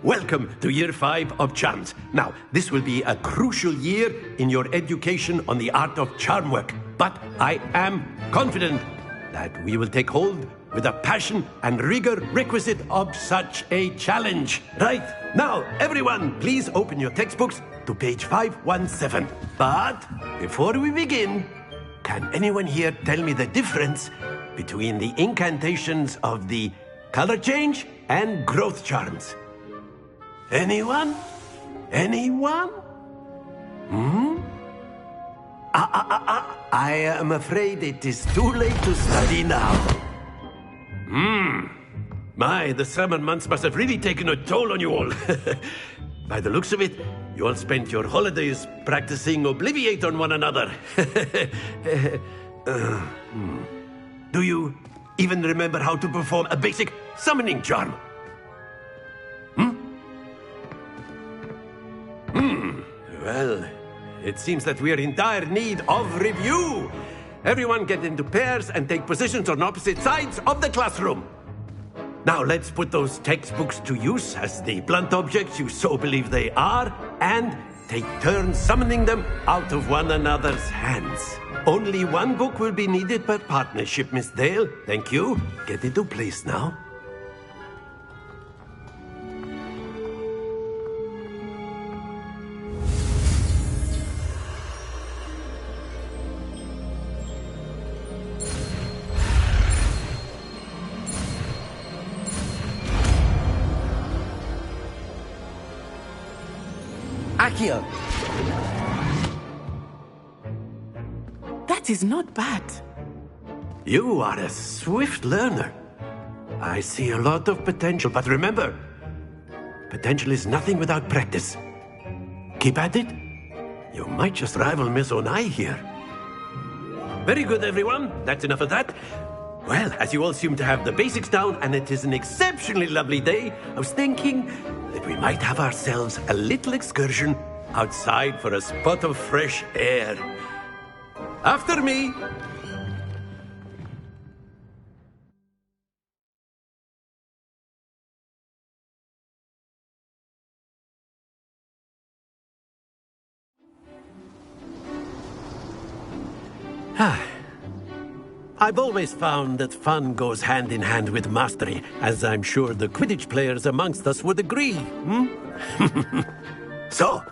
Welcome to Year 5 of Charms. Now, this will be a crucial year in your education on the art of charm work. But I am confident that we will take hold with the passion and rigor requisite of such a challenge. Right, now, everyone, please open your textbooks to page 517. But before we begin, can anyone here tell me the difference between the incantations of the color change and growth charms? Anyone? Anyone? I am afraid it is too late to study now. My, the summer months must have really taken a toll on you all. By the looks of it, you all spent your holidays practicing Obliviate on one another. Do you even remember how to perform a basic summoning charm? Well, it seems that we are in dire need of review. Everyone get into pairs and take positions on opposite sides of the classroom. Now let's put those textbooks to use as the blunt objects you so believe they are, and take turns summoning them out of one another's hands. Only one book will be needed per partnership, Miss Dale. Thank you. Get into place now. Accio! That is not bad. You are a swift learner. I see a lot of potential, but remember, potential is nothing without practice. Keep at it. You might just rival Miss Onai here. Very good, everyone. That's enough of that. Well, as you all seem to have the basics down, and it is an exceptionally lovely day, I was thinking that we might have ourselves a little excursion outside for a spot of fresh air. After me! I've always found that fun goes hand in hand with mastery, as I'm sure the Quidditch players amongst us would agree. So,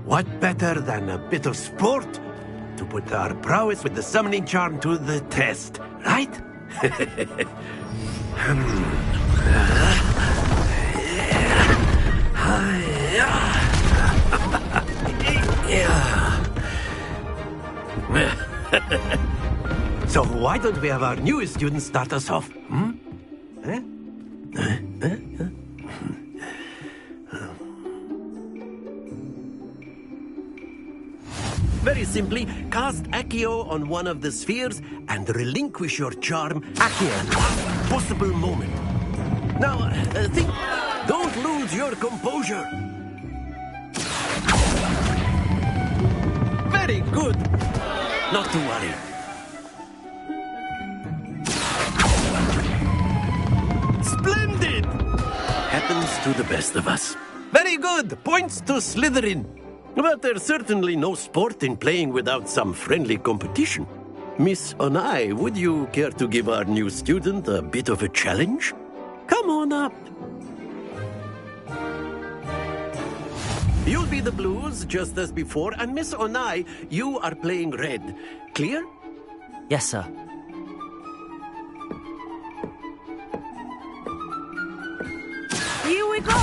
what better than a bit of sport to put our prowess with the summoning charm to the test, right? So why don't we have our newest student start us off? Very simply, cast Accio on one of the spheres and relinquish your charm at the last possible moment. Now, think. Don't lose your composure. Very good. Not to worry. Splendid! Happens to the best of us. Very good. Points to Slytherin. But there's certainly no sport in playing without some friendly competition. Miss Onai, would you care to give our new student a bit of a challenge? Come on up. You'll be the blues, just as before, and Miss Onai, you are playing red. Clear? Yes, sir. Here we go!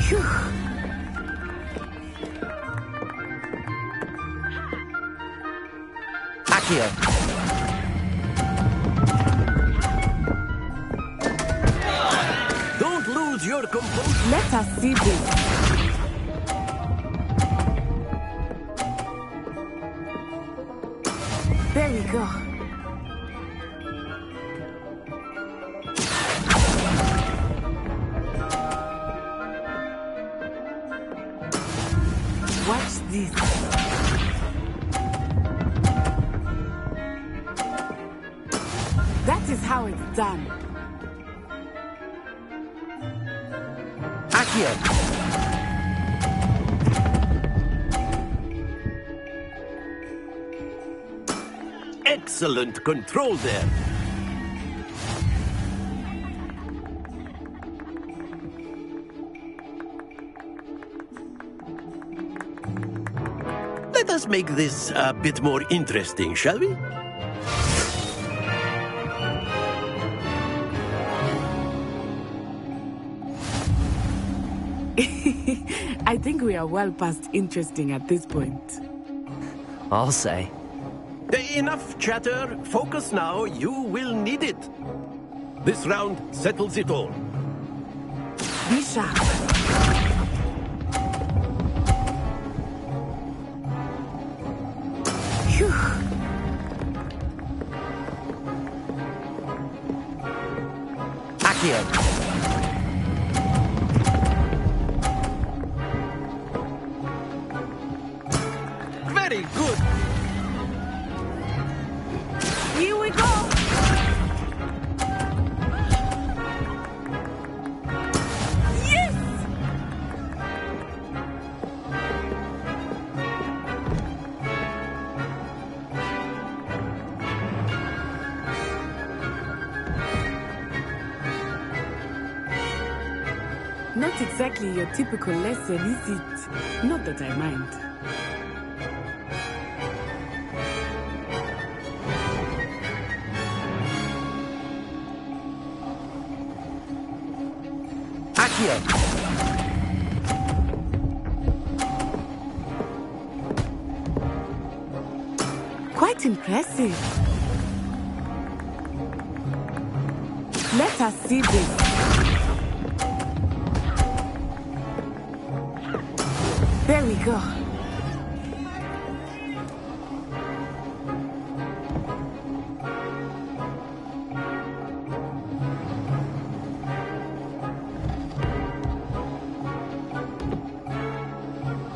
Phew. Accio! Don't lose your composure. Let us see this. There we go. Watch this. That is how it's done. Accio! Excellent control there. Let us make this a bit more interesting, shall we? I think we are well past interesting at this point. I'll say. Enough chatter. Focus now. You will need it. This round settles it all. Be sharp. Phew. Accio. Very good. Here we go. Yes! Not exactly your typical lesson, is it? Not that I mind. Quite impressive. Let us see this. There we go.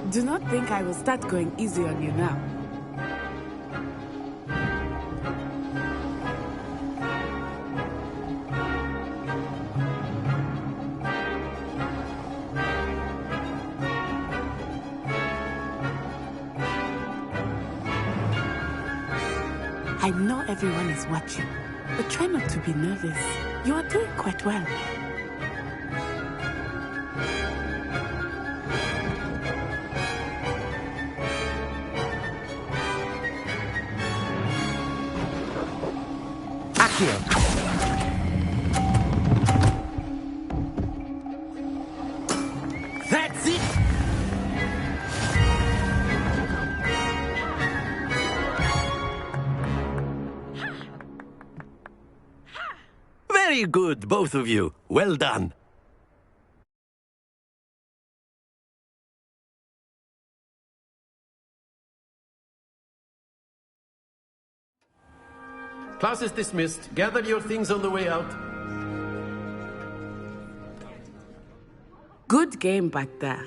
Do not think I will start going easy on you now. I know everyone is watching, but try not to be nervous. You are doing quite well. That's it! Very good, both of you. Well done. Class is dismissed. Gather your things on the way out. Good game back there.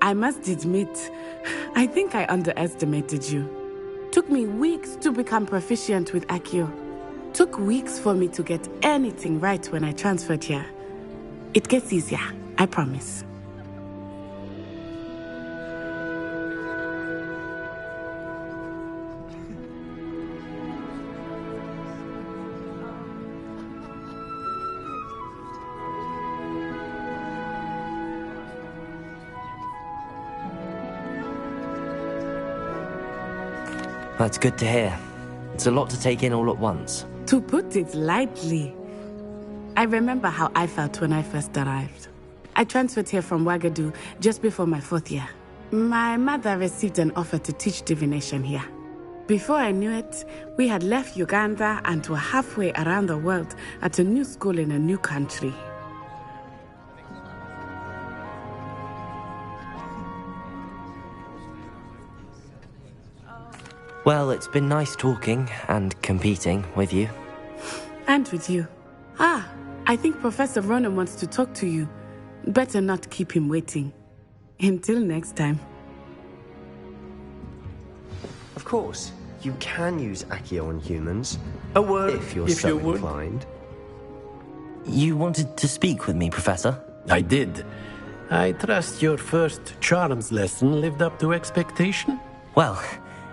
I must admit, I think I underestimated you. Took me weeks to become proficient with Accio. Took weeks for me to get anything right when I transferred here. It gets easier, I promise. That's good to hear. It's a lot to take in all at once. To put it lightly, I remember how I felt when I first arrived. I transferred here from Ouagadougou just before my 4th year. My mother received an offer to teach divination here. Before I knew it, we had left Uganda and were halfway around the world at a new school in a new country. Well, it's been nice talking and competing with you. And with you. I think Professor Ronan wants to talk to you. Better not keep him waiting. Until next time. Of course, you can use Accio on humans. A word if you're so inclined. You wanted to speak with me, Professor? I did. I trust your first charms lesson lived up to expectation? Well,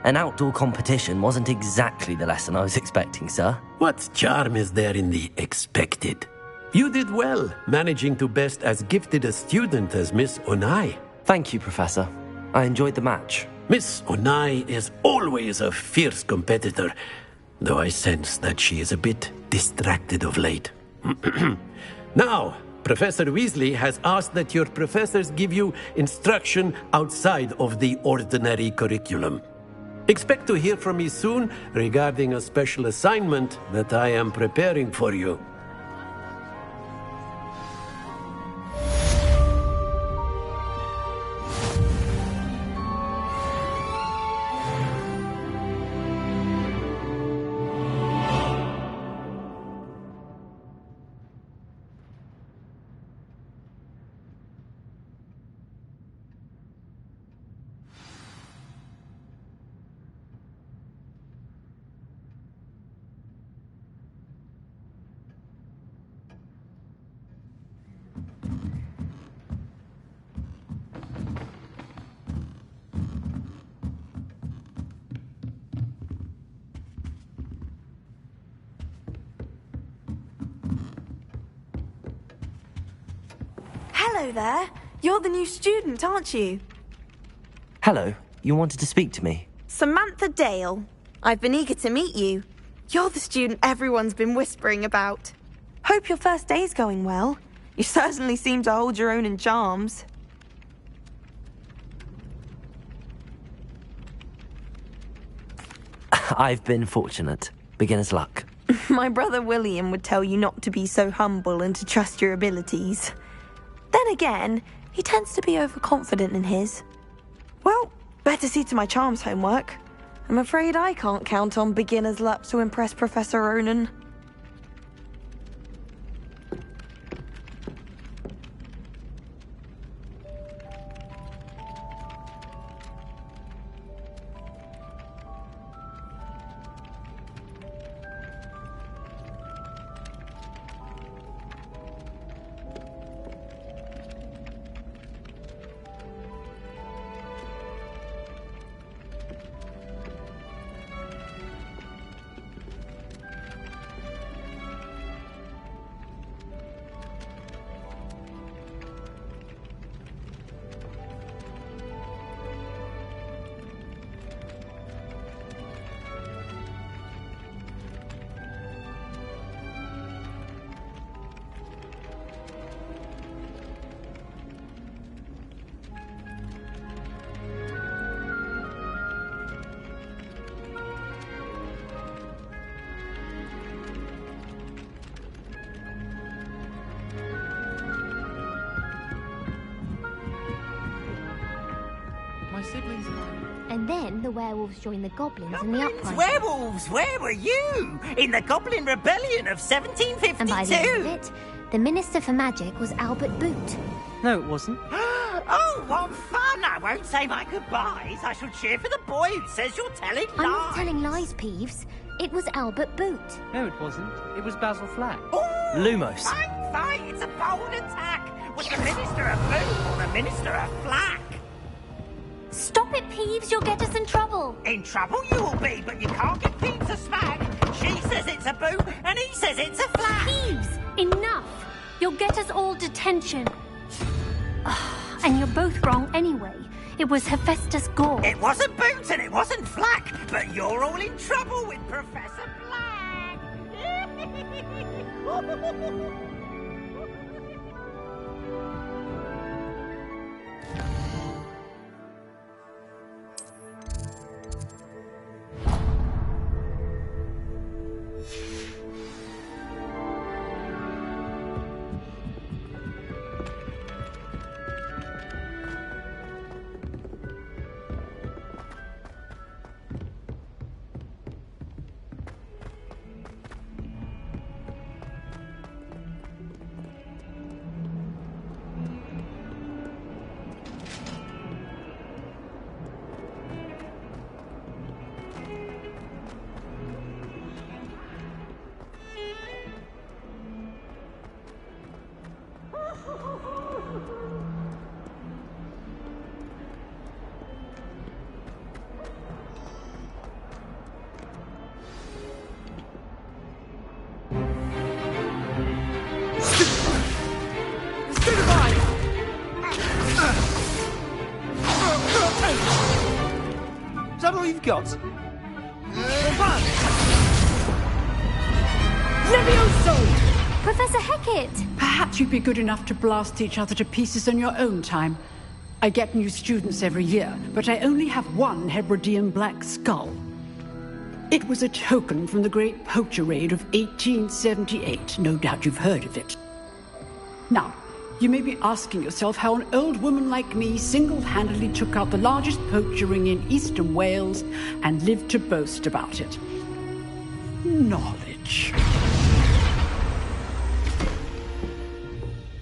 an outdoor competition wasn't exactly the lesson I was expecting, sir. What charm is there in the expected? You did well, managing to best as gifted a student as Miss Onai. Thank you, Professor. I enjoyed the match. Miss Onai is always a fierce competitor, though I sense that she is a bit distracted of late. Now, Professor Weasley has asked that your professors give you instruction outside of the ordinary curriculum. Expect to hear from me soon regarding a special assignment that I am preparing for you. Hello there. You're the new student, aren't you? Hello, you wanted to speak to me? Samantha Dale. I've been eager to meet you. You're the student everyone's been whispering about. Hope your first day's going well. You certainly seem to hold your own in charms. I've been fortunate. Beginner's luck. My brother William would tell you not to be so humble and to trust your abilities. Then again, he tends to be overconfident in his. Well, better see to my charms homework. I'm afraid I can't count on beginner's luck to impress Professor Ronan. And then the werewolves joined the goblins in the uprising. Werewolves, where were you? In the Goblin Rebellion of 1752. And by the end of it, the Minister for Magic was Albert Boot. No, it wasn't. Oh, what fun! I won't say my goodbyes. I shall cheer for the boy who says you're telling lies. I'm not telling lies, Peeves. It was Albert Boot. No, it wasn't. It was Basil Flack. Lumos. Fine, it's a bold attack. Was the Minister a Boot or the Minister a Flack? Stop it, Peeves. You'll get us in trouble. In trouble you will be, but you can't give Peeves a smack. She says it's a Boot, and he says it's a Flack. Peeves, enough. You'll get us all detention. And you're both wrong anyway. It was Hephaestus Gore. It wasn't Boot and it wasn't Flack, but you're all in trouble with Professor Flack. that all you've got? Levioso! Professor Hecat! Perhaps you'd be good enough to blast each other to pieces on your own time. I get new students every year, but I only have one Hebridean black skull. It was a token from the Great Poacher Raid of 1878. No doubt you've heard of it. Now, you may be asking yourself how an old woman like me single-handedly took out the largest poacher ring in eastern Wales and lived to boast about it. Knowledge.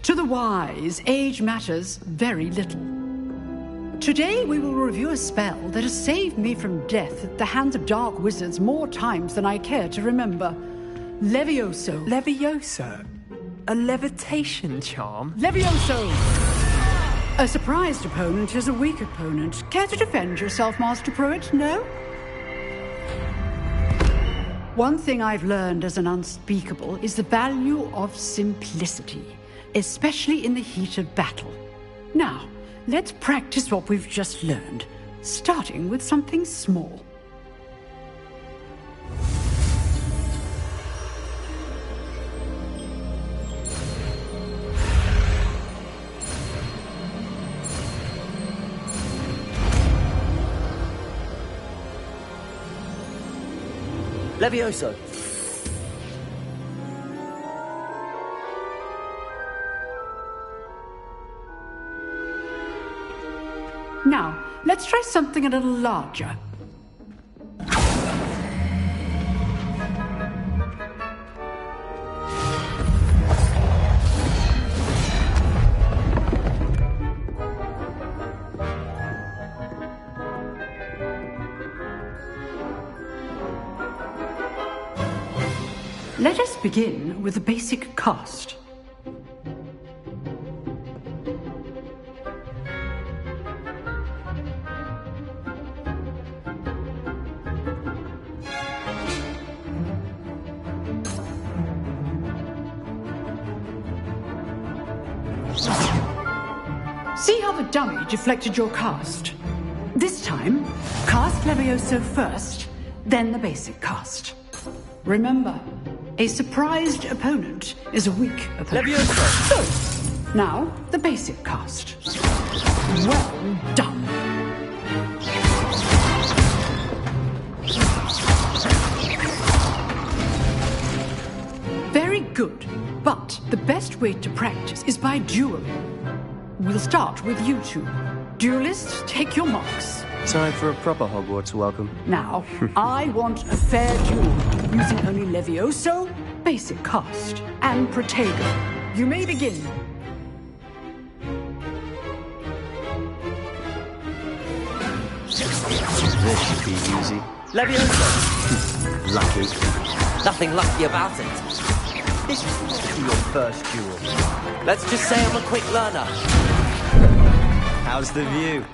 To the wise, age matters very little. Today we will review a spell that has saved me from death at the hands of dark wizards more times than I care to remember. Levioso. Levioso? A levitation charm? Levioso! A surprised opponent is a weak opponent. Care to defend yourself, Master Pruitt? No? One thing I've learned as an unspeakable is the value of simplicity, especially in the heat of battle. Now, let's practice what we've just learned, starting with something small. Levioso! Now, let's try something a little larger. Let us begin with the basic cast. See how the dummy deflected your cast? This time, cast Levioso first, then the basic cast. Remember, a surprised opponent is a weak opponent. Levioso! So, now, the basic cast. Well done. Very good, but the best way to practice is by dueling. We'll start with you two. Duelists, take your marks. Time for a proper Hogwarts welcome. Now, I want a fair duel, using only Levioso, basic cast, and Protego. You may begin. This should be easy. Levioso! Lucky. Nothing lucky about it. This is not your first duel. Let's just say I'm a quick learner. How's the view?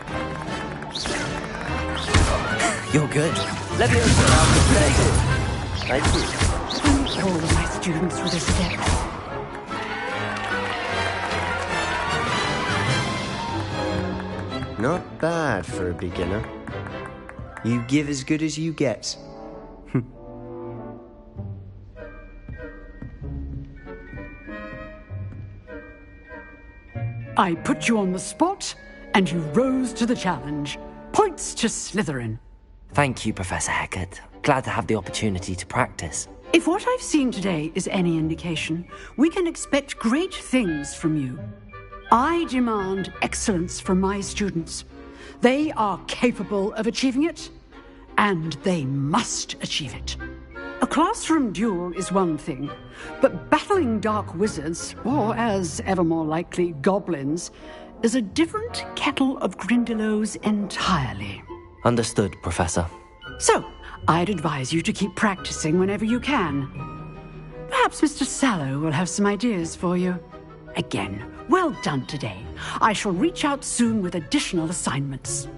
You're good. Levioso, Thank you. Thank all of my students for this step. Not bad for a beginner. You give as good as you get. I put you on the spot, and you rose to the challenge. Points to Slytherin. Thank you, Professor Hecat. Glad to have the opportunity to practice. If what I've seen today is any indication, we can expect great things from you. I demand excellence from my students. They are capable of achieving it, and they must achieve it. A classroom duel is one thing, but battling dark wizards, or as ever more likely, goblins, is a different kettle of Grindylows entirely. Understood, Professor. So, I'd advise you to keep practicing whenever you can. Perhaps Mr. Sallow will have some ideas for you. Again, well done today. I shall reach out soon with additional assignments.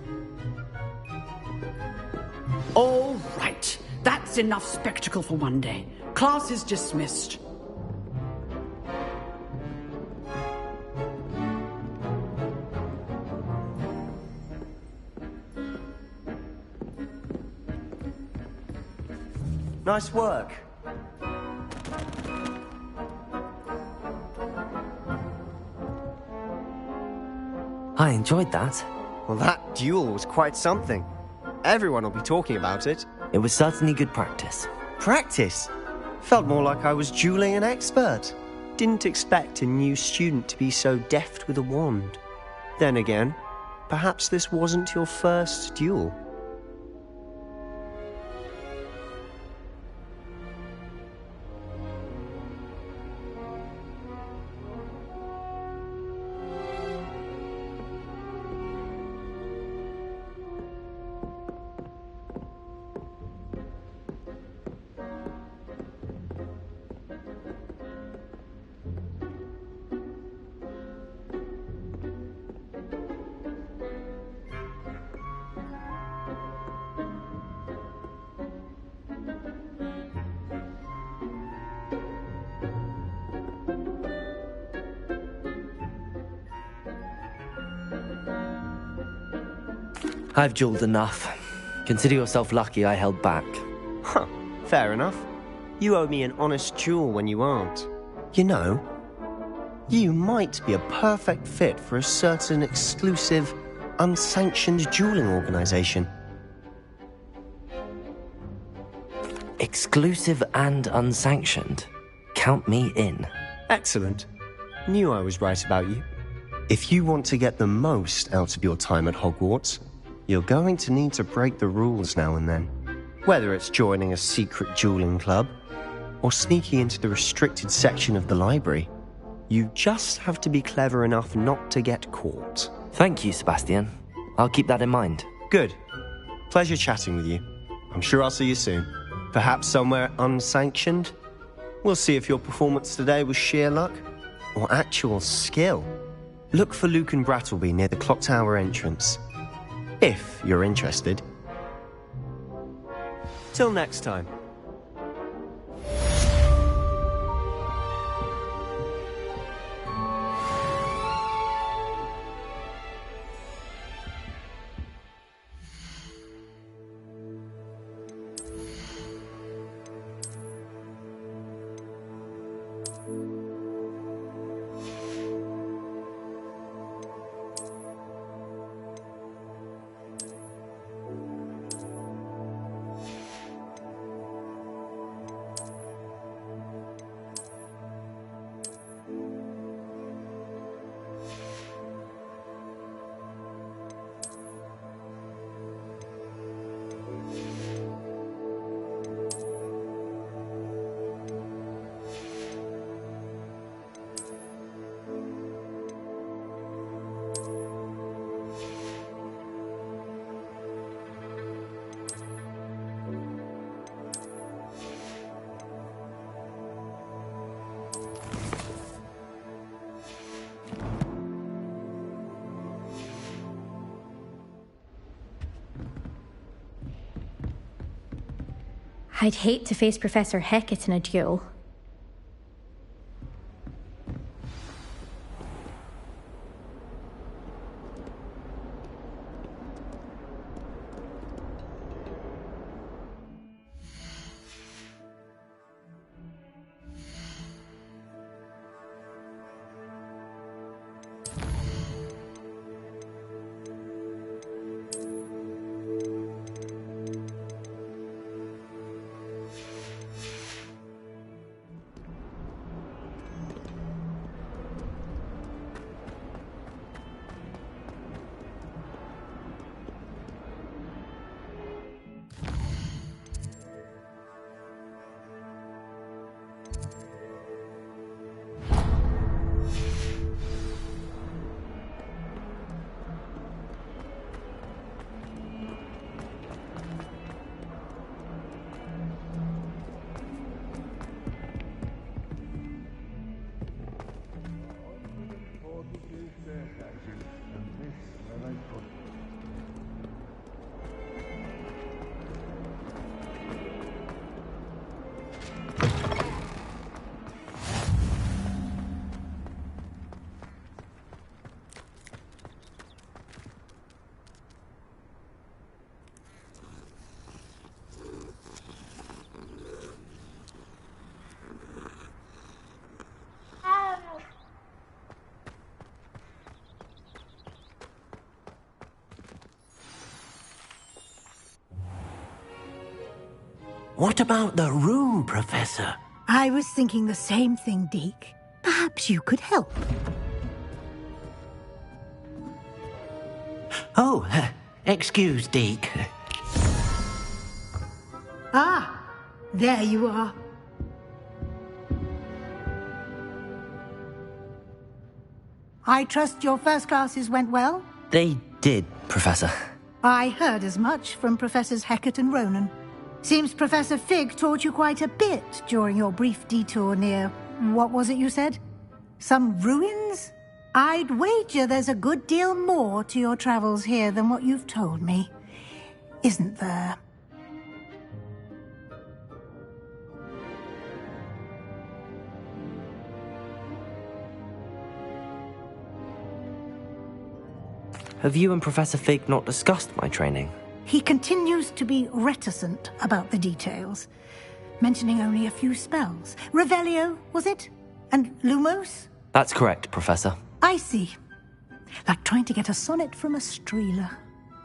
All right. That's enough spectacle for one day. Class is dismissed. Nice work. I enjoyed that. Well, that duel was quite something. Everyone will be talking about it. It was certainly good practice. Practice? Felt more like I was dueling an expert. Didn't expect a new student to be so deft with a wand. Then again, perhaps this wasn't your first duel. I've duelled enough. Consider yourself lucky I held back. Huh, fair enough. You owe me an honest duel when you aren't. You know, you might be a perfect fit for a certain exclusive, unsanctioned dueling organization. Exclusive and unsanctioned. Count me in. Excellent. Knew I was right about you. If you want to get the most out of your time at Hogwarts, you're going to need to break the rules now and then. Whether it's joining a secret dueling club, or sneaking into the restricted section of the library, you just have to be clever enough not to get caught. Thank you, Sebastian. I'll keep that in mind. Good. Pleasure chatting with you. I'm sure I'll see you soon. Perhaps somewhere unsanctioned? We'll see if your performance today was sheer luck, or actual skill. Look for Luke and Brattleby near the clock tower entrance. If you're interested. Till next time. I'd hate to face Professor Hecat in a duel. What about the room, Professor? I was thinking the same thing, Deke. Perhaps you could help. Oh, excuse, Deke. Ah, there you are. I trust your first classes went well? They did, Professor. I heard as much from Professors Hecat and Ronan. Seems Professor Fig taught you quite a bit during your brief detour near... what was it you said? Some ruins? I'd wager there's a good deal more to your travels here than what you've told me. Isn't there? Have you and Professor Fig not discussed my training? He continues to be reticent about the details, mentioning only a few spells. Revelio, was it? And Lumos? That's correct, Professor. I see. Like trying to get a sonnet from a streeler.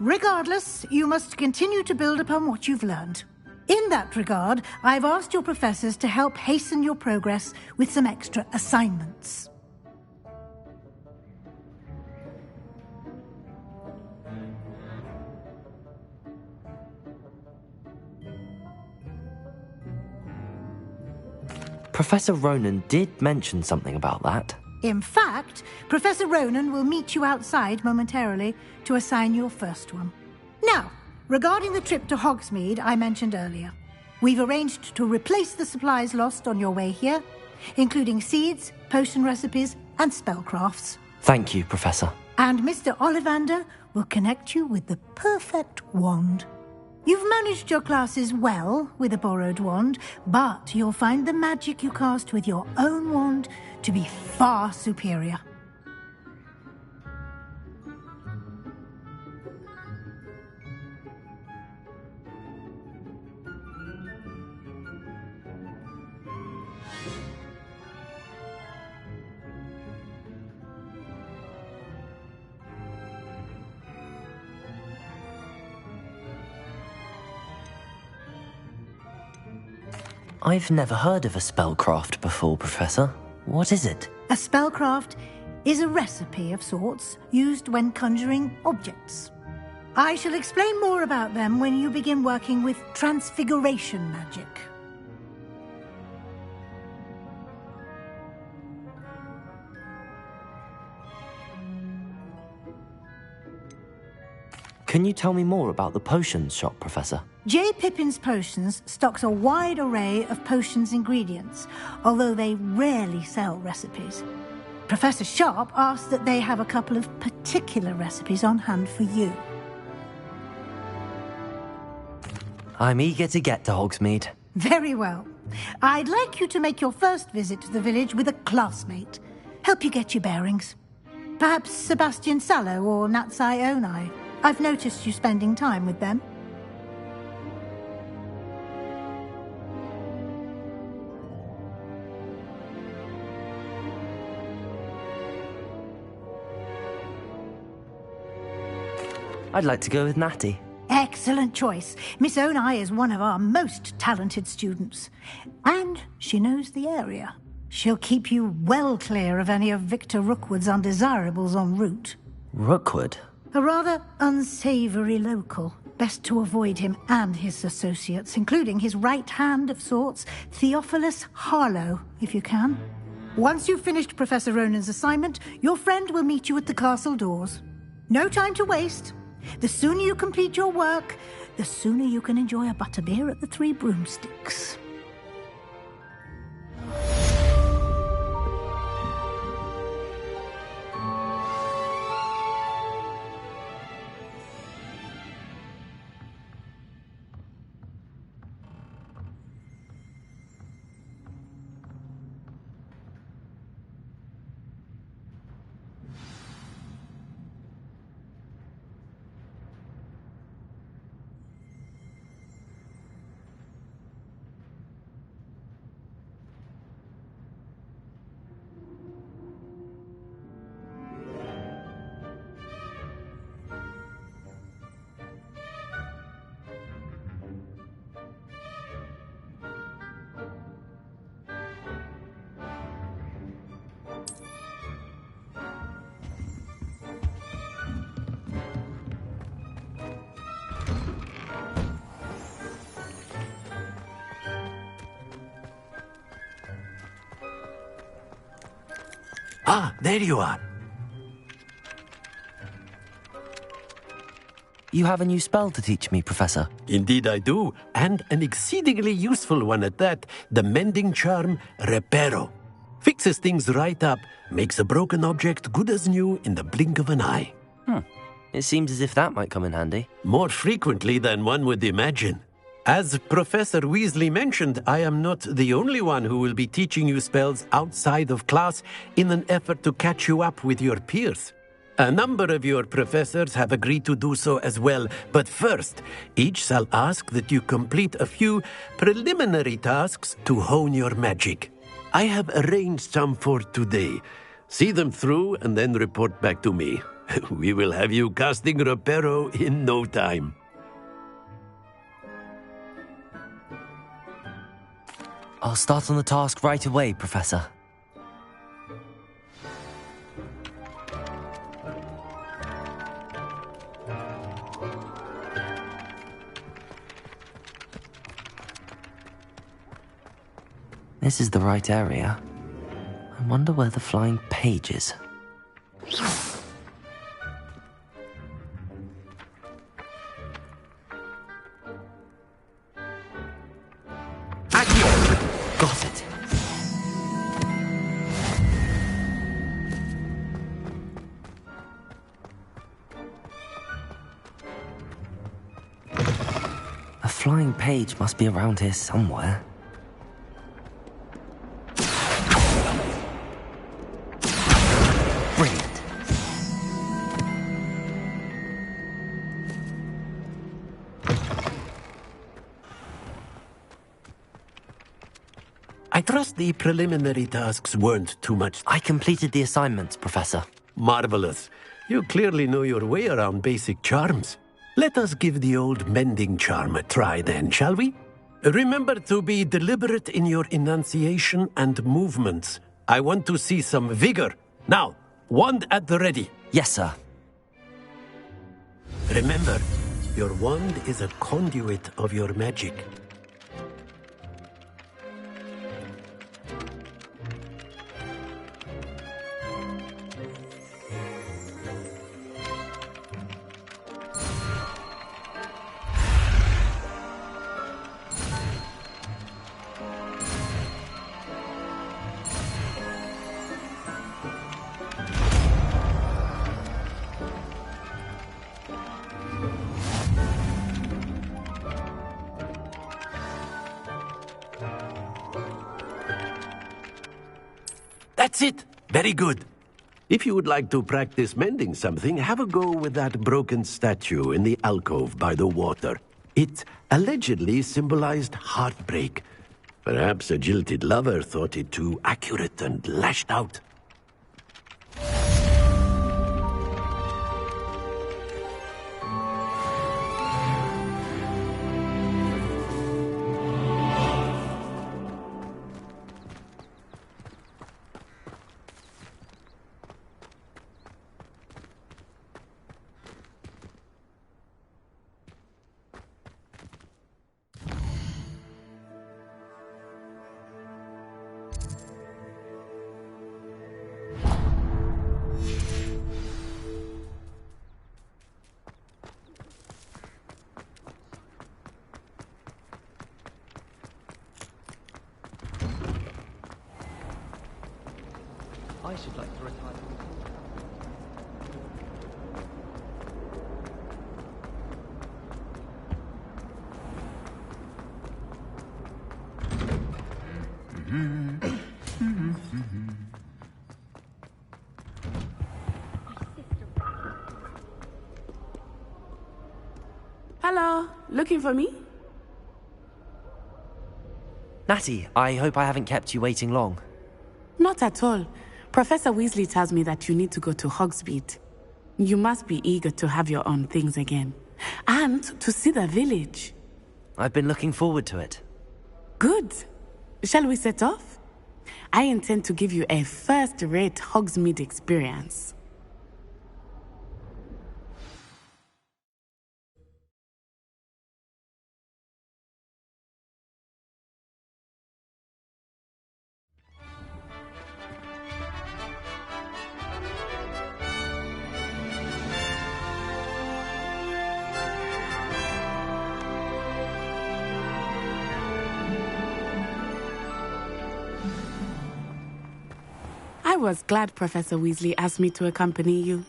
Regardless, you must continue to build upon what you've learned. In that regard, I've asked your professors to help hasten your progress with some extra assignments. Professor Ronan did mention something about that. In fact, Professor Ronan will meet you outside momentarily to assign your first one. Now, regarding the trip to Hogsmeade I mentioned earlier, we've arranged to replace the supplies lost on your way here, including seeds, potion recipes, and spellcrafts. Thank you, Professor. And Mr. Ollivander will connect you with the perfect wand. You've managed your classes well with a borrowed wand, but you'll find the magic you cast with your own wand to be far superior. I've never heard of a spellcraft before, Professor. What is it? A spellcraft is a recipe of sorts used when conjuring objects. I shall explain more about them when you begin working with transfiguration magic. Can you tell me more about the potions shop, Professor? J. Pippin's Potions stocks a wide array of potions ingredients, although they rarely sell recipes. Professor Sharp asked that they have a couple of particular recipes on hand for you. I'm eager to get to Hogsmeade. Very well. I'd like you to make your first visit to the village with a classmate. Help you get your bearings. Perhaps Sebastian Sallow or Natsai Onai. I've noticed you spending time with them. I'd like to go with Natty. Excellent choice. Miss Onai is one of our most talented students. And she knows the area. She'll keep you well clear of any of Victor Rookwood's undesirables en route. Rookwood? A rather unsavoury local. Best to avoid him and his associates, including his right hand of sorts, Theophilus Harlow, if you can. Once you've finished Professor Ronan's assignment, your friend will meet you at the castle doors. No time to waste. The sooner you complete your work, the sooner you can enjoy a butterbeer at the Three Broomsticks. Ah, there you are. You have a new spell to teach me, Professor. Indeed I do, and an exceedingly useful one at that. The mending charm, Reparo. Fixes things right up, makes a broken object good as new in the blink of an eye. It seems as if that might come in handy. More frequently than one would imagine. As Professor Weasley mentioned, I am not the only one who will be teaching you spells outside of class in an effort to catch you up with your peers. A number of your professors have agreed to do so as well, but first, each shall ask that you complete a few preliminary tasks to hone your magic. I have arranged some for today. See them through and then report back to me. We will have you casting Reparo in no time. I'll start on the task right away, Professor. This is the right area. I wonder where the flying page is. Got it. A flying page must be around here somewhere. Brilliant. I trust the preliminary tasks weren't too much. I completed the assignments, Professor. Marvelous. You clearly know your way around basic charms. Let us give the old mending charm a try then, shall we? Remember to be deliberate in your enunciation and movements. I want to see some vigor. Now, wand at the ready. Yes, sir. Remember, your wand is a conduit of your magic. That's it. Very good. If you would like to practice mending something, have a go with that broken statue in the alcove by the water. It allegedly symbolized heartbreak. Perhaps a jilted lover thought it too accurate and lashed out. I should like to retire. Hello, looking for me? Natty, I hope I haven't kept you waiting long. Not at all. Professor Weasley tells me that you need to go to Hogsmeade. You must be eager to have your own things again. And to see the village. I've been looking forward to it. Good. Shall we set off? I intend to give you a first-rate Hogsmeade experience. I was glad Professor Weasley asked me to accompany you.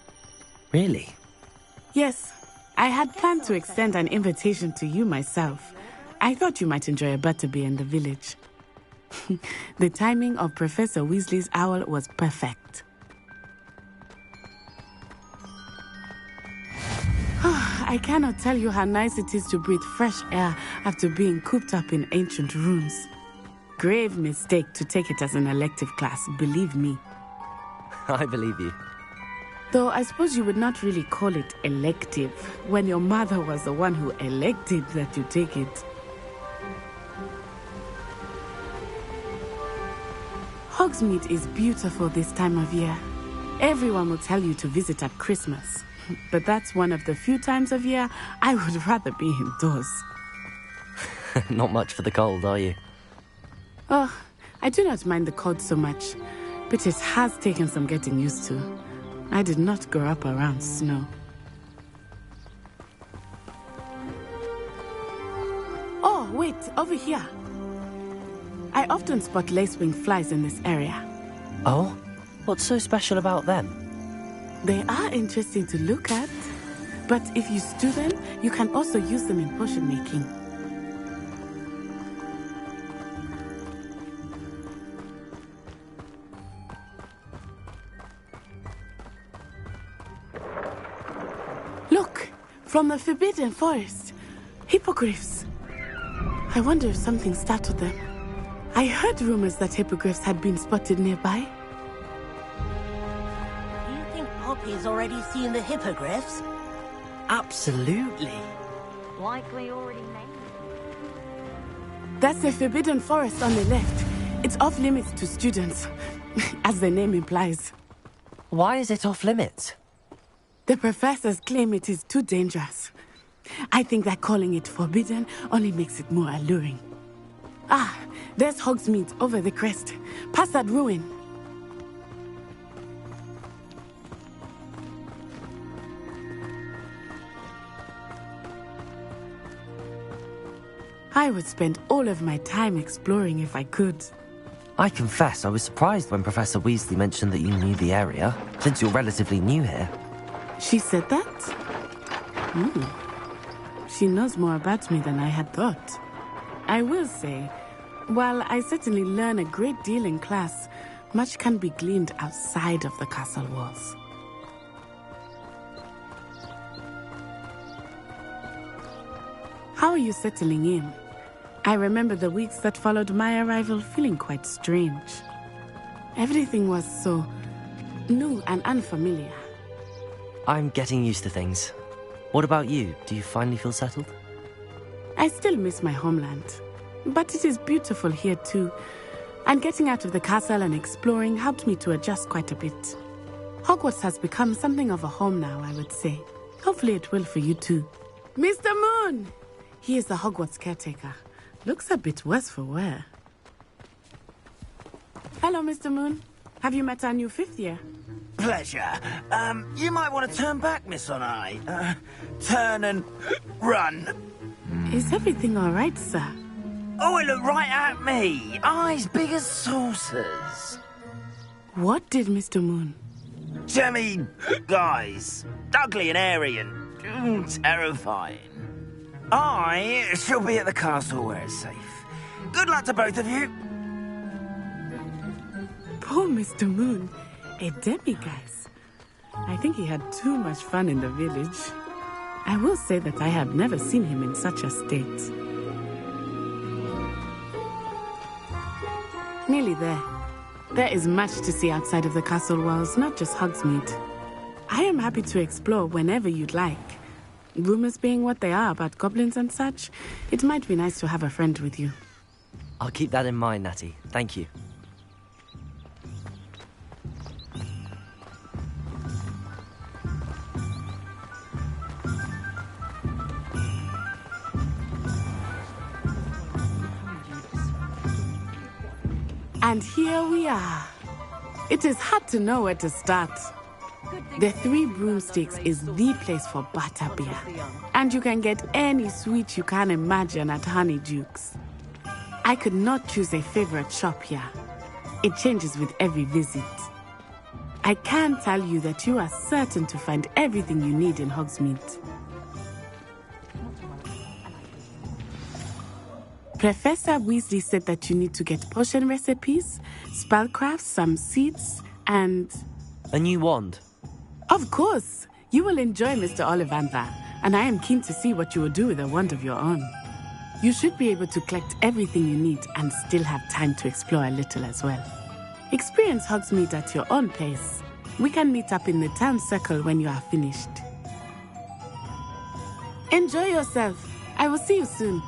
Really? Yes, I had planned to extend an invitation to you myself. I thought you might enjoy a butterbeer in the village. The timing of Professor Weasley's owl was perfect. I cannot tell you how nice it is to breathe fresh air after being cooped up in ancient rooms. Grave mistake to take it as an elective class, believe me. I believe you. Though I suppose you would not really call it elective when your mother was the one who elected that you take it. Hogsmeade is beautiful this time of year. Everyone will tell you to visit at Christmas. But that's one of the few times of year I would rather be indoors. Not much for the cold, are you? Oh, I do not mind the cold so much, but it has taken some getting used to. I did not grow up around snow. Oh, wait, over here. I often spot lacewing flies in this area. Oh? What's so special about them? They are interesting to look at, but if you stew them, you can also use them in potion making. Look, from the Forbidden Forest, hippogriffs. I wonder if something startled them. I heard rumors that hippogriffs had been spotted nearby. Poppy's already seen the hippogriffs? Absolutely. Likely already named. That's the Forbidden Forest on the left. It's off limits to students, as the name implies. Why is it off limits? The professors claim it is too dangerous. I think that calling it forbidden only makes it more alluring. Ah, there's Hogsmeade over the crest. Past that ruin. I would spend all of my time exploring if I could. I confess I was surprised when Professor Weasley mentioned that you knew the area, since you're relatively new here. She said that? She knows more about me than I had thought. I will say, while I certainly learn a great deal in class, much can be gleaned outside of the castle walls. How are you settling in? I remember the weeks that followed my arrival feeling quite strange. Everything was so new and unfamiliar. I'm getting used to things. What about you? Do you finally feel settled? I still miss my homeland, but it is beautiful here too. And getting out of the castle and exploring helped me to adjust quite a bit. Hogwarts has become something of a home now, I would say. Hopefully it will for you too. Mr. Moon! He is the Hogwarts caretaker. Looks a bit worse for wear. Hello, Mr. Moon. Have you met our new fifth year? Pleasure. You might want to turn back, Miss Onai. Turn and run. Is everything all right, sir? Oh, it looked right at me. Eyes big as saucers. What did Mr. Moon? Jemmy guys. Ugly and airy and terrifying. I shall be at the castle where it's safe. Good luck to both of you. Poor Mr. Moon. A demiguise. I think he had too much fun in the village. I will say that I have never seen him in such a state. Nearly there. There is much to see outside of the castle walls, not just Hogsmeade. I am happy to explore whenever you'd like. Rumors being what they are about goblins and such, it might be nice to have a friend with you. I'll keep that in mind, Natty. Thank you. And here we are. It is hard to know where to start. The Three Broomsticks is the place for butterbeer. And you can get any sweet you can imagine at Honeydukes. I could not choose a favorite shop here. It changes with every visit. I can tell you that you are certain to find everything you need in Hogsmeade. Professor Weasley said that you need to get potion recipes, spellcrafts, some seeds, and... A new wand? Of course! You will enjoy Mr. Ollivander, and I am keen to see what you will do with a wand of your own. You should be able to collect everything you need and still have time to explore a little as well. Experience Hogsmeade at your own pace. We can meet up in the town circle when you are finished. Enjoy yourself. I will see you soon.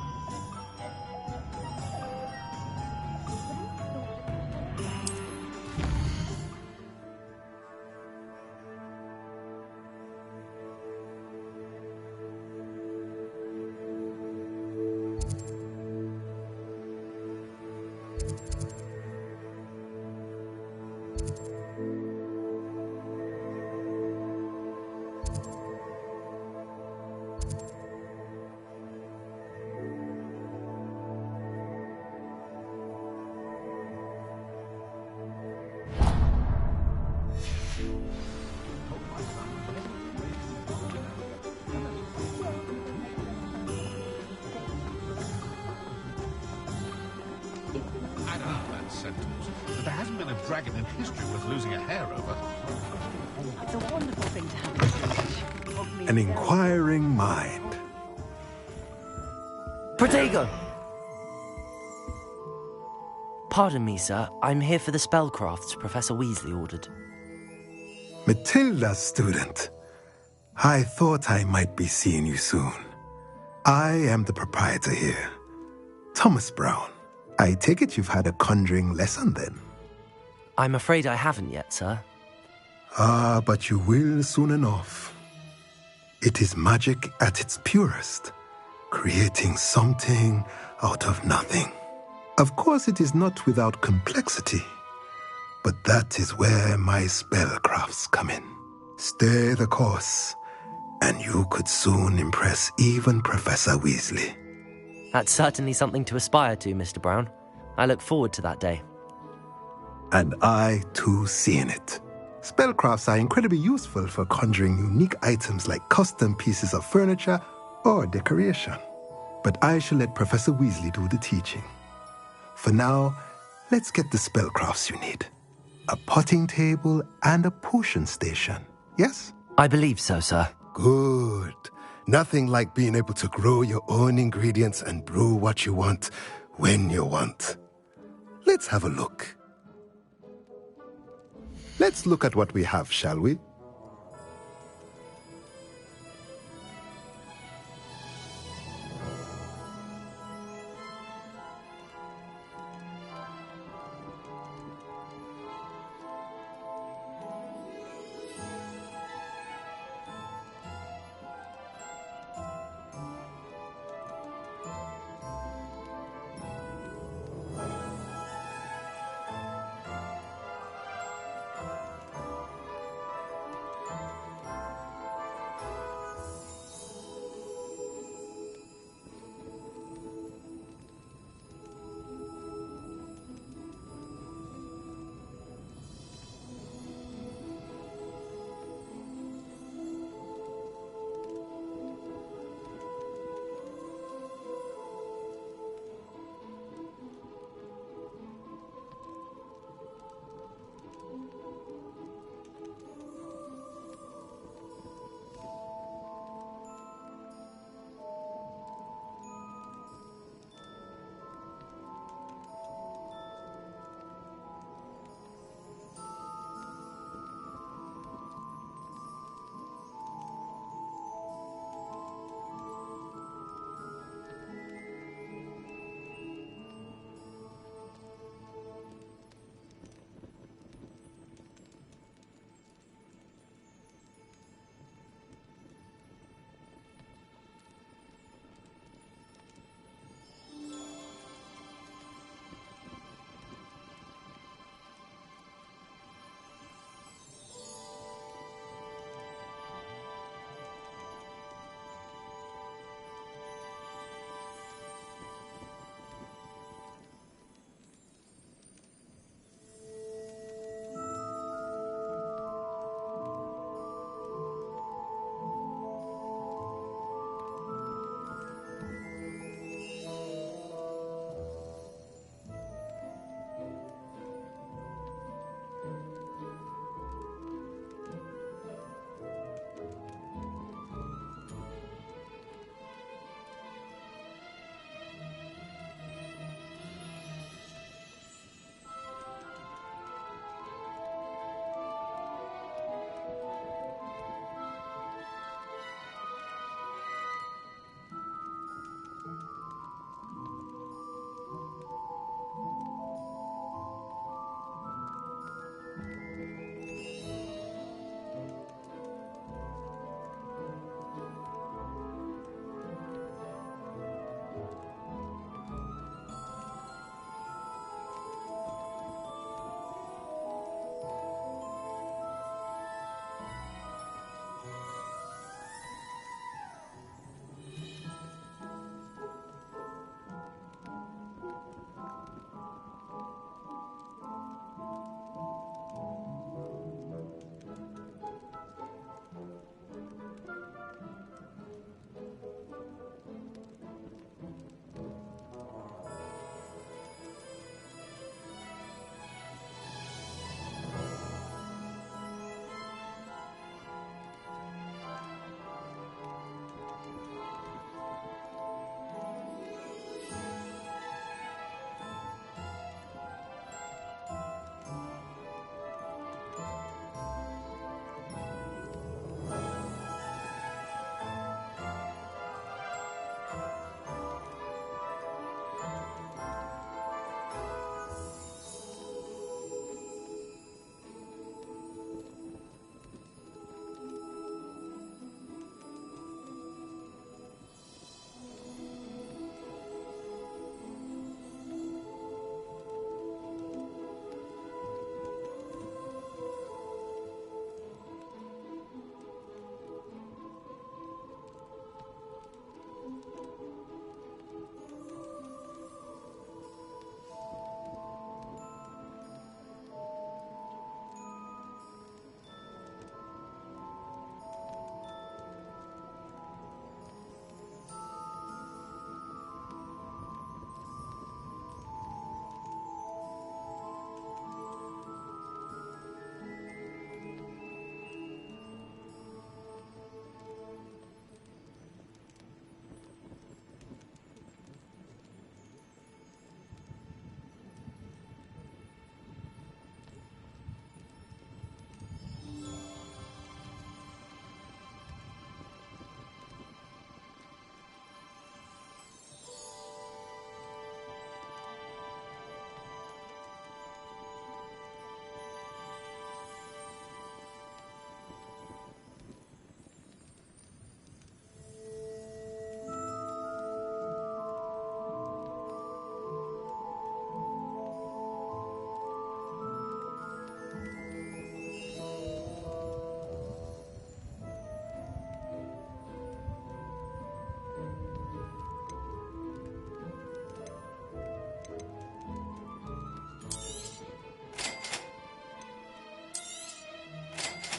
There hasn't been a dragon in history worth losing a hair over. It's a wonderful thing to have in Stevenage. An inquiring mind. Protego! Pardon me, sir. I'm here for the spellcrafts Professor Weasley ordered. Matilda's student. I thought I might be seeing you soon. I am the proprietor here, Thomas Brown. I take it you've had a conjuring lesson then? I'm afraid I haven't yet, sir. Ah, but you will soon enough. It is magic at its purest, creating something out of nothing. Of course, it is not without complexity, but that is where my spellcrafts come in. Stay the course, and you could soon impress even Professor Weasley. That's certainly something to aspire to, Mr. Brown. I look forward to that day. And I, too, seeing it. Spellcrafts are incredibly useful for conjuring unique items like custom pieces of furniture or decoration. But I shall let Professor Weasley do the teaching. For now, let's get the spellcrafts you need. A potting table and a potion station, yes? I believe so, sir. Good. Nothing like being able to grow your own ingredients and brew what you want when you want. Let's have a look. Let's look at what we have, shall we?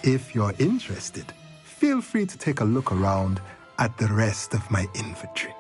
If you're interested, feel free to take a look around at the rest of my inventory.